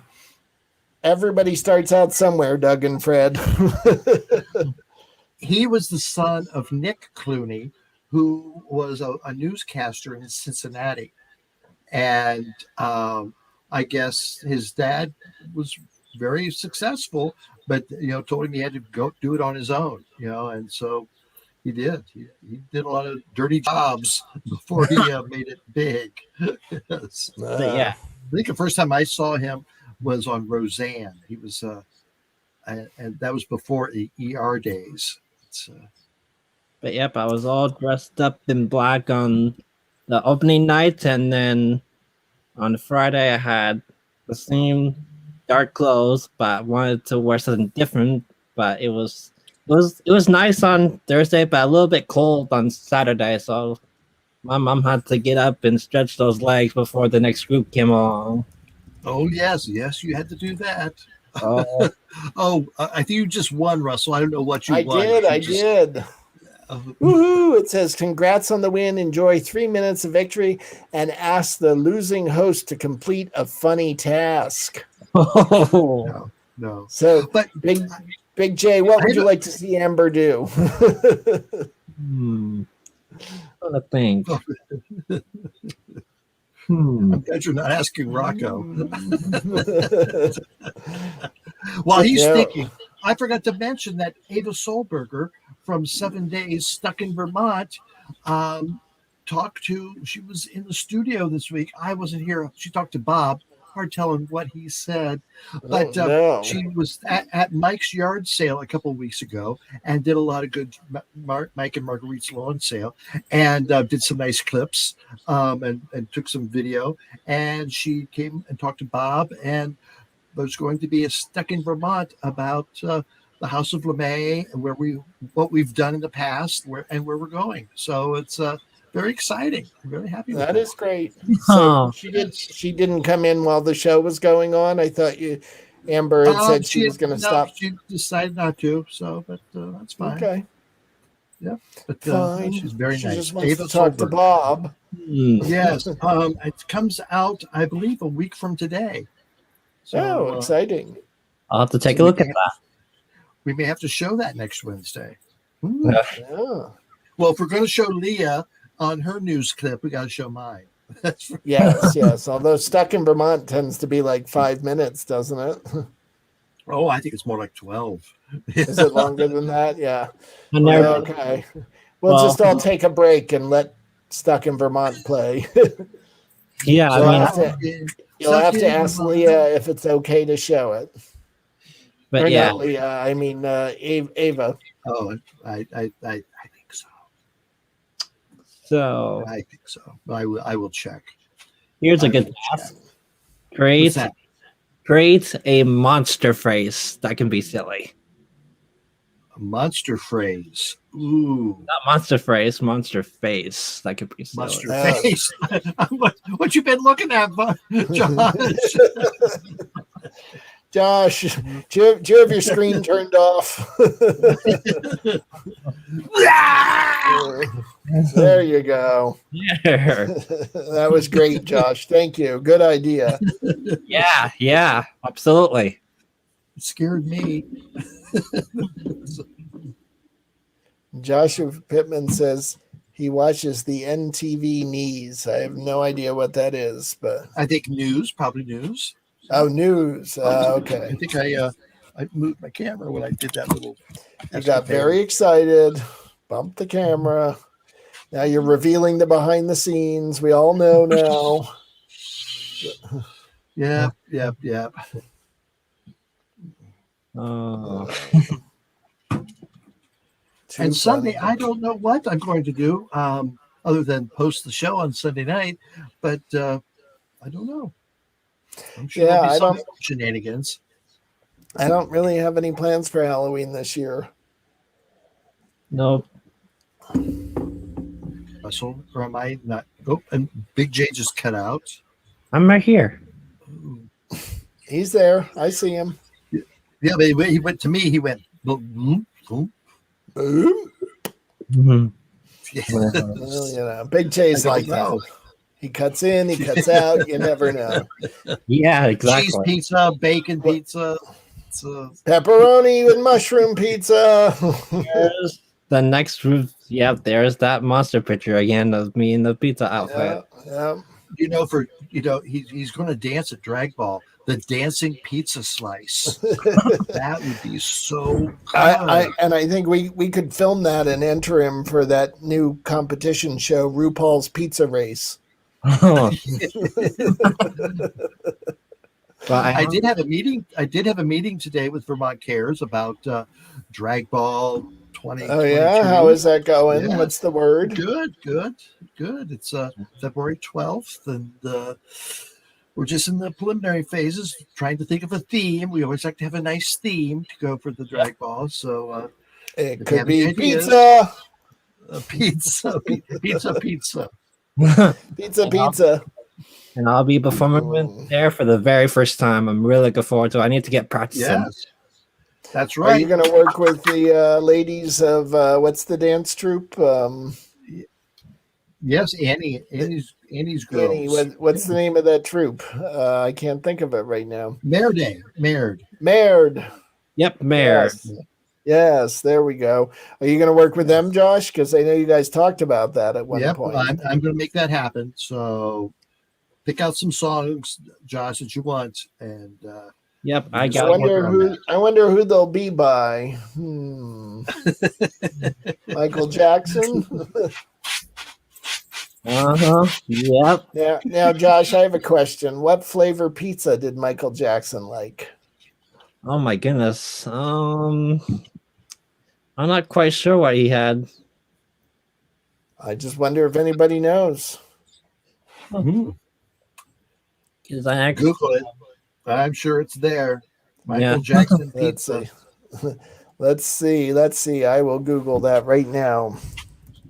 everybody starts out somewhere, Doug and Fred. He was the son of Nick Clooney, who was a newscaster in Cincinnati. And I guess his dad was very successful, but told him he had to go do it on his own. And so he did. He did a lot of dirty jobs before he made it big. Yes. But yeah, I think the first time I saw him was on Roseanne. He was, and that was before the ER days. but yep, I was all dressed up in black on the opening night, and then on Friday I had the same dark clothes, but I wanted to wear something different. But it was nice on Thursday, but a little bit cold on Saturday. So my mom had to get up and stretch those legs before the next group came along. Oh yes, you had to do that. Oh, I think you just won, Russell. I don't know what you I won. did. I did. Woohoo! It says, congrats on the win. Enjoy 3 minutes of victory and ask the losing host to complete a funny task. No. So, But Big J, what would you like to see Amber do? I'm gonna think. I'm glad you're not asking Rocco. While he's thinking, I forgot to mention that Ava Solberger from 7 Days Stuck in Vermont she was in the studio this week. I wasn't here. She talked to Bob. Hard telling what he said. But she was at Mike's yard sale a couple of weeks ago and did a lot of good Mike and Marguerite's lawn sale and did some nice clips and took some video. And she came and talked to Bob, and there's going to be a Stuck in Vermont about the House of LeMay and what we've done in the past, where we're going. So it's very exciting. I'm very happy with That is great. Oh. So she didn't come in while the show was going on. I thought Amber had said she was going to stop. She decided not to, so but that's fine. Okay, Yeah, but fine. she's very She nice. just wants Ava to talk to Solberg. Bob. Yes, it comes out, I believe, a week from today. So, exciting! I'll have to take a look at that. We may have to show that next Wednesday. Yeah. Yeah. Well, if we're going to show Leah on her news clip, we got to show mine. Yes. Although Stuck in Vermont tends to be like 5 minutes, doesn't it? Oh, I think it's more like 12. Is it longer than that? Yeah. I never- Okay. We'll Well- just all take a break and let Stuck in Vermont play. Yeah, So I mean, You'll have to ask Leah if it's okay to show it. but Or yeah, not Leah, I mean Ava. Oh, I think so. so I think so. I will check. here's a I good will task. check. What's Create that? a monster phrase that can be silly. A monster phrase. Ooh, Not monster phrase, monster face that could be silly. monster Oh. face. what you been looking at, Josh? Josh, do you have your screen turned off? There you go. Yeah, That was great, Josh. Thank you. Good idea. yeah, absolutely. It scared me. Joshua Pittman says he watches the NTV Knees. I have no idea what that is, but I think news, probably news. news. I Okay. think I moved my camera when I did that little. You got very excited. Bumped the camera. Now you're revealing the behind the scenes. We all know now. Yeah. Oh, Too And Sunday, funny. I don't know what I'm going to do other than post the show on Sunday night, but I don't know. I'm sure Yeah, there'll be I some don't- shenanigans. I don't really have any plans for Halloween this year. no. Russell, or am I not? Oh, and Big J just cut out. I'm right here. He's there. I see him. Yeah, but he went to me. He went. Boom, boom. Boom. Mhm. Well, Big J's I don't like that. know. He cuts in, he cuts out. You never know. Yeah, Cheese exactly. pizza, bacon pizza. Pepperoni and mushroom pizza. There's the next roof. Yep, there's that monster picture again of me in the pizza outfit. Yeah. He's going to dance at Drag Ball. The dancing pizza slice. That would be so good. I think we could film that and enter him for that new competition show, RuPaul's Pizza Race. But I did have a meeting. I did have a meeting today with Vermont Cares about Drag Ball 2022. Oh yeah, how is that going? Yeah. What's the word? Good. It's February 12th, and we're just in the preliminary phases, trying to think of a theme. We always like to have a nice theme to go for the drag ball. So It If could you have be any ideas. pizza, pizza. pizza. and I'll be performing there for the very first time. I'm really looking forward to it. I need to get practicing. Yes, that's Are right. you going to work with the ladies of what's the dance troupe? Yes, Annie's girls. Annie, what's the name of that troupe? I can't think of it right now. Maird. Yep, Mayor. Yes, there we go. Are you going to work with them, Josh? Because I know you guys talked about that at one Yep, point. I'm going to make that happen. So pick out some songs, Josh, that you want, and Yep, I I got wonder it. who who they'll be by. Michael Jackson. Yep. Now, Josh, I have a question. What flavor pizza did Michael Jackson like? Oh my goodness. I'm not quite sure what he had. I just wonder if anybody knows. Is I actually, Google it. I'm sure it's there. Michael Yeah. Jackson Let's pizza. see. Let's see. I will Google that right now.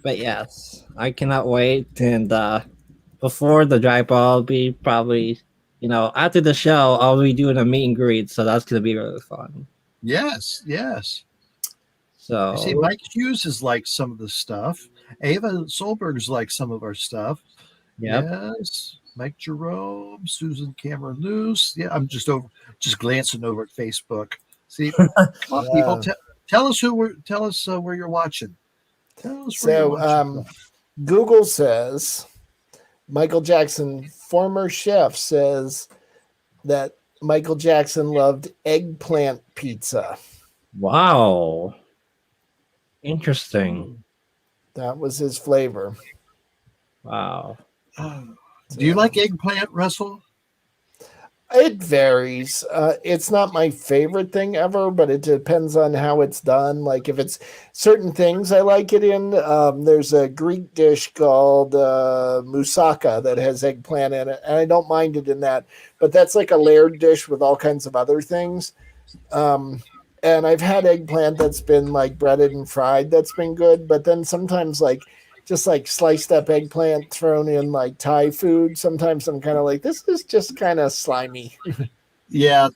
But yes, I cannot wait. And before the drive, I'll be probably, after the show, I'll be doing a meet and greet. So that's going to be really fun. Yes. I see So, Mike Hughes is like some of the stuff. Ava Solberg's like some of our stuff. yep. Yes. Mike Jerome, Susan Cameron Luce. Yeah, I'm just glancing over at Facebook. See, come on, people, tell us where you're watching. Tell us where you're watching. Google says Michael Jackson, former chef, says that Michael Jackson loved eggplant pizza. Wow. Interesting. That was his flavor. Wow. Do you like eggplant, Russell? It varies. It's not my favorite thing ever, but it depends on how it's done. Like if it's certain things I like it in. There's a Greek dish called moussaka that has eggplant in it, and I don't mind it in that. But that's like a layered dish with all kinds of other things. And I've had eggplant that's been like breaded and fried. That's been good. But then sometimes just like sliced up eggplant thrown in like Thai food. Sometimes I'm kind of like, this is just kind of slimy. Yeah,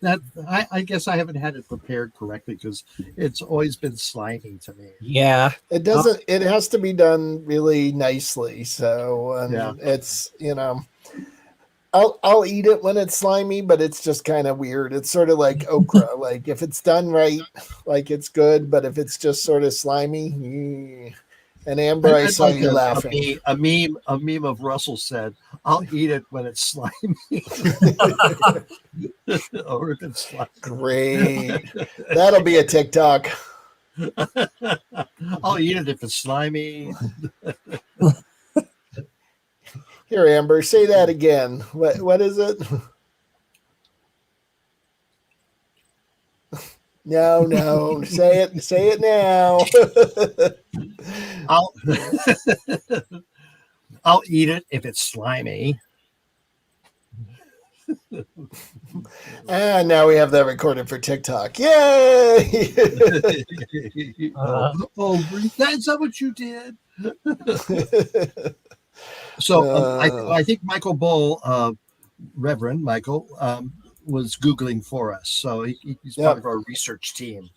I guess I haven't had it prepared correctly because it's always been slimy to me. Yeah. It doesn't. It has to be done really nicely. So it's I'll eat it when it's slimy, but it's just kind of weird. It's sort of like okra. Like if it's done right, like it's good, but if it's just sort of slimy. And Amber, I saw you laughing. A meme of Russell said, "I'll eat it when it's slimy." Or if it's slimy. Great. That'll be a TikTok. I'll eat it if it's slimy. Here, Amber, say that again. What is it? No. Say it now. I'll eat it if it's slimy. And now we have that recorded for TikTok. Yay! That's not what you did. So I think Michael Bull, Reverend Michael, was Googling for us. So he's part of our research team.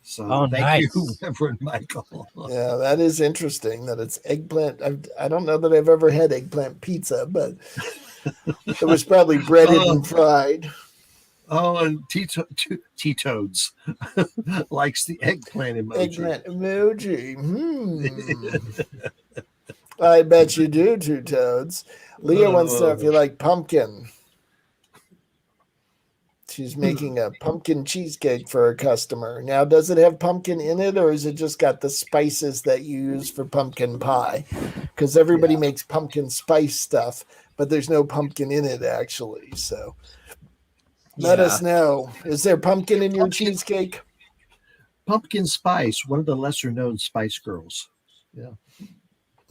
So thank you, Reverend Michael. Yeah, that is interesting that it's eggplant. I don't know that I've ever had eggplant pizza, but it was probably breaded and fried. Oh, and T-Toads likes the eggplant emoji. Eggplant emoji. I bet you do, Two Toads. Leah wants to know if you like pumpkin. She's making a pumpkin cheesecake for a customer. Now, does it have pumpkin in it, or is it just got the spices that you use for pumpkin pie? Because everybody makes pumpkin spice stuff, but there's no pumpkin in it, actually. So let us know. Is there pumpkin in your cheesecake? Pumpkin Spice, one of the lesser-known Spice Girls. Yeah.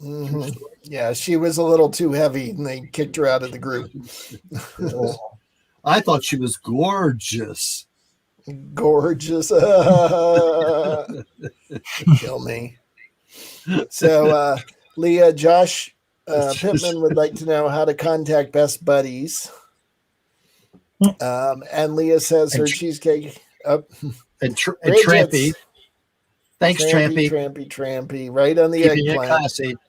Mm-hmm. Yeah, she was a little too heavy, and they kicked her out of the group. I thought she was gorgeous. Gorgeous. Kill me. So, Leah, Josh Pittman would like to know how to contact Best Buddies. And Leah says her cheesecake. And Trampy. Thanks, Trampy. Trampy. Right on the eggplant.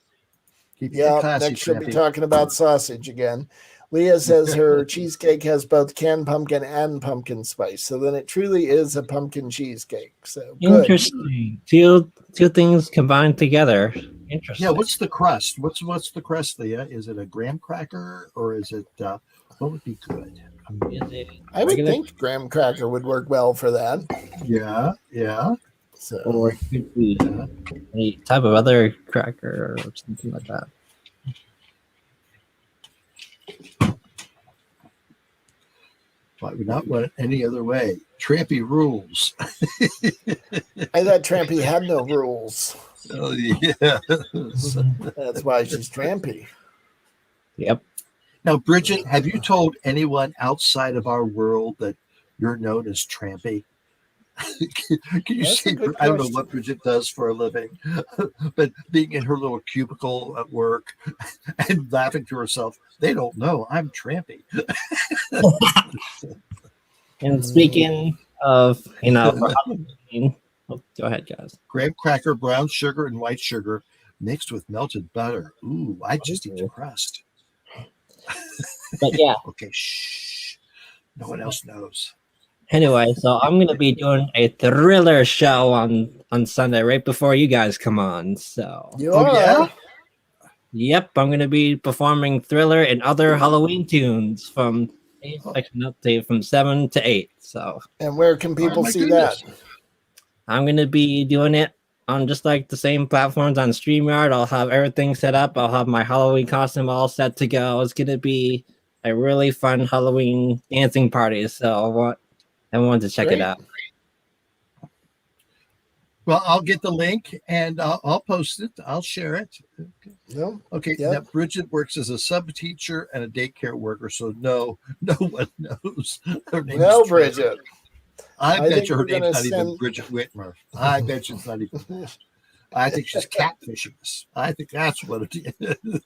Yeah, next she'll be talking about sausage again. Leah says her cheesecake has both canned pumpkin and pumpkin spice. So then it truly is a pumpkin cheesecake. So good. Interesting. Two things combined together. Interesting. Yeah, what's the crust? What's the crust, Leah? Is it a graham cracker or is it what would be good? I would think graham cracker would work well for that. Yeah. So, or it could be a type of other cracker or something like that. Why would not want it any other way? Trampy rules. I thought Trampy had no rules. Oh, yeah. That's why she's Trampy. Yep. Now, Bridget, have you told anyone outside of our world that you're known as Trampy? Can you That's a see? good I don't know question. what Bridget does for a living, but being in her little cubicle at work and laughing to herself, they don't know I'm trampy. And speaking of, for Halloween, oh, go ahead, guys. Graham cracker, brown sugar, and white sugar mixed with melted butter. Ooh, I just eat the Ooh. crust. But yeah, Okay, shh. No one else knows. anyway, so I'm gonna be doing a thriller show on Sunday right before you guys come on. So You Oh, are. yeah? yep, I'm gonna be performing Thriller and other Halloween tunes from from 7 to 8. So And where can people my see goodness. that? I'm gonna be doing it on just like the same platforms on StreamYard. I'll have everything set up. I'll have my Halloween costume all set to go. It's gonna be a really fun Halloween dancing party. So I want everyone to check it Great. out. Well, I'll get the link and I'll post it. I'll share it. No? Okay. Yep. Now, Bridget works as a sub teacher and a daycare worker, so no one knows her name. No, is Tracy. Bridget. I I bet think you her we're gonna name's not even send- Bridget Whitmer. I bet you it's not even. I think she's catfishing us. I think that's what it is.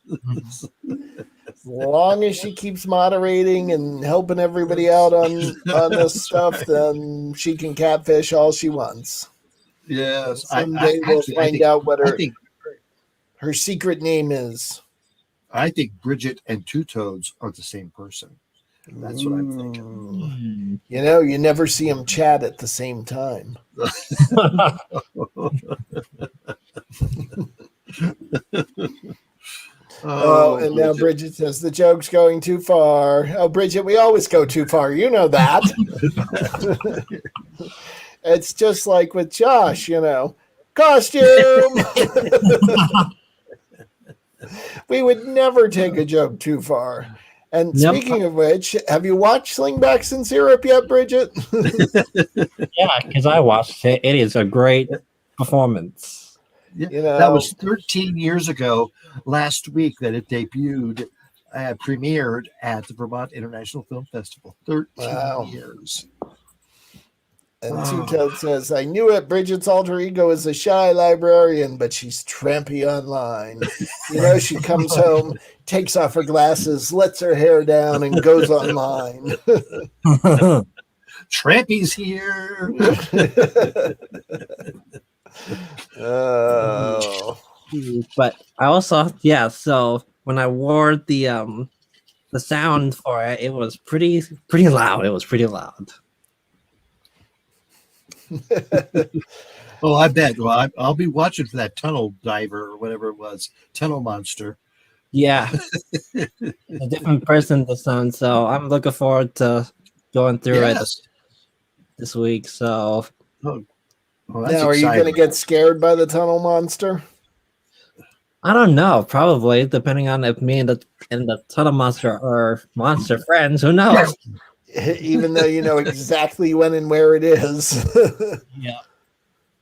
As long as she keeps moderating and helping everybody out on this stuff, then she can catfish all she wants. Yes. Someday we'll find out what I think her secret name is. Bridget and Two Toads are the same person. That's what I'm thinking. You never see them chat at the same time. And now Bridget says the joke's going too far. Oh, Bridget, we always go too far. You know that. It's just like with Josh, costume. We would never take a joke too far. And Yep. speaking of which, have you watched Slingbacks in Syrup yet, Bridget? Yeah, because I watched it. It is a great performance. Yeah, that was 13 years ago last week that it debuted, premiered at the Vermont International Film Festival. 13 years. And Two Toad says, I knew it. Bridget's alter ego is a shy librarian, but she's trampy online. She comes home, takes off her glasses, lets her hair down, and goes online. Trampy's here. Oh. But I also, so when I wore the sound for it, it was pretty loud. It was pretty loud. Oh, I bet. Well, I'll be watching for that tunnel diver or whatever it was, tunnel monster. Yeah, a different person this time. So I'm looking forward to going through it this week. So, that's now, are you going to get scared by the tunnel monster? I don't know. Probably, depending on if me and the tunnel monster are monster friends. Who knows? Even though you know exactly when and where it is. Yeah.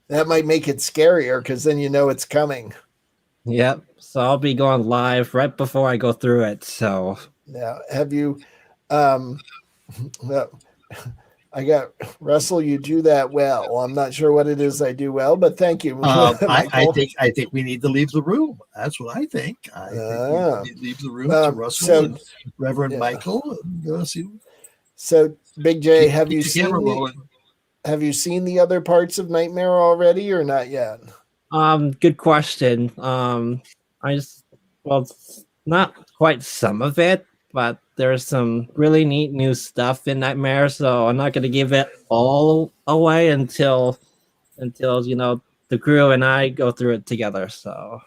That might make it scarier because then you know it's coming. Yep. So I'll be going live right before I go through it. So now, have you? Well, I got Russell. You do that well. I'm not sure what it is I do well, but thank you. I think we need to leave the room. That's what I think. I think we need to leave the room to Russell and Reverend Michael. So, Big J, have you seen the other parts of Nightmare already, or not yet? Good question. Not quite some of it, but there's some really neat new stuff in Nightmare, so I'm not gonna give it all away until the crew and I go through it together. So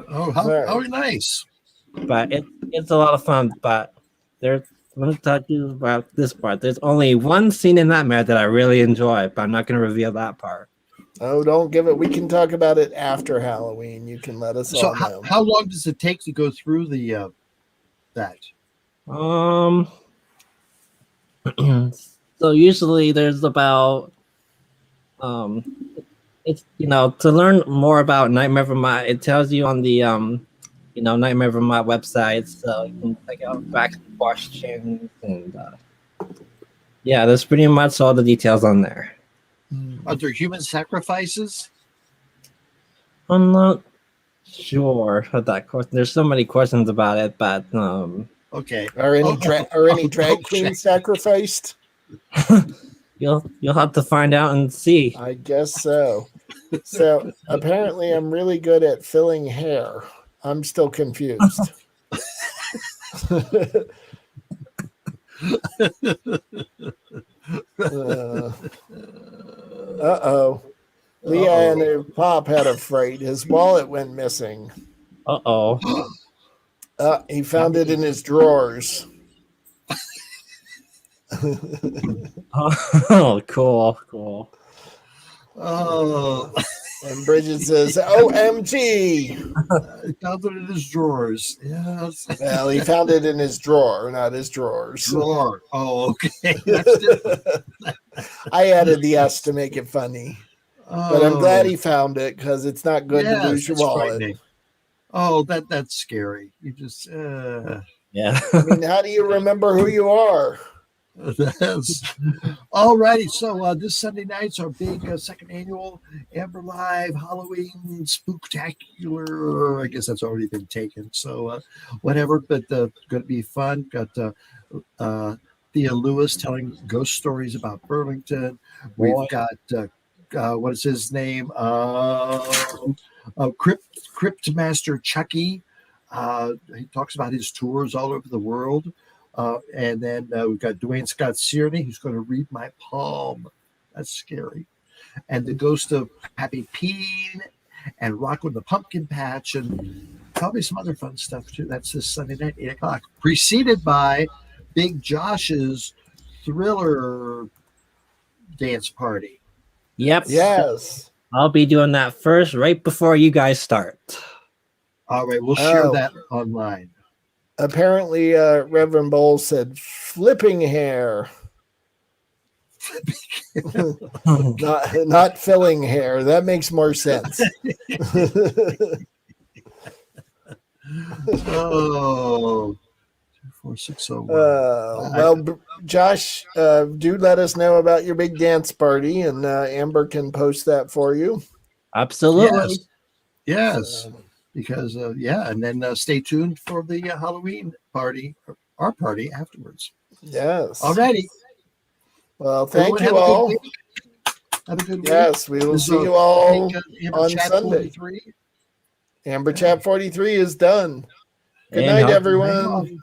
how nice. But it's a lot of fun. But let me talk to you about this part. There's only one scene in Nightmare that I really enjoy, but I'm not gonna reveal that part. Oh, don't give it. We can talk about it after Halloween. You can let us all know. How long does it take to go through the that? So usually there's about it's to learn more about Nightmare Vermont, it tells you on the Nightmare Vermont website, so you can take out back questions and there's pretty much all the details on there. Are there human sacrifices? I'm not sure of that question. There's so many questions about it, but Okay. Are any drag queens sacrificed? you'll have to find out and see. I guess so. So apparently, I'm really good at filling hair. I'm still confused. Uh-oh. Leah and her pop had a fright. His wallet went missing. Uh-oh. He found it in his drawers. Oh, cool. Oh, And Bridget says, OMG. he found it in his drawers. Yes. Well, he found it in his drawer, not his drawers. Drawer. Oh, okay. That's different. I added the S to make it funny. But I'm glad he found it because it's not good to lose your that's wallet. frightening. Oh, that's scary. You just Yeah. I mean, how do you remember who you are? that's all righty. So this Sunday night's our big second annual Amber Live Halloween Spooktacular. I guess that's already been taken. So whatever, but going to be fun. Got Thea Lewis telling ghost stories about Burlington. We've got what is his name? Crypt Master Chucky. He talks about his tours all over the world. And then we've got Dwayne Scott Searney, who's going to read my palm. That's scary. And the ghost of Happy Peen and Rocco the Pumpkin Patch and probably some other fun stuff too. That's this Sunday night, 8 o'clock. Preceded by Big Josh's Thriller dance party. Yep. Yes. I'll be doing that first right before you guys start. All right, we'll share that online. Apparently, Reverend Bowles said flipping hair. not filling hair. That makes more sense. Oh, 24601. Well, Josh, do let us know about your big dance party, and Amber can post that for you. Absolutely. Yes. Because and then stay tuned for the Halloween party, our party afterwards. Yes. Alrighty. Well, thank Everyone you all. Have a good week. Yes, we will see you all on Chat Sunday. 43. Amber Chat 43 is done. Good And night, hug- everyone.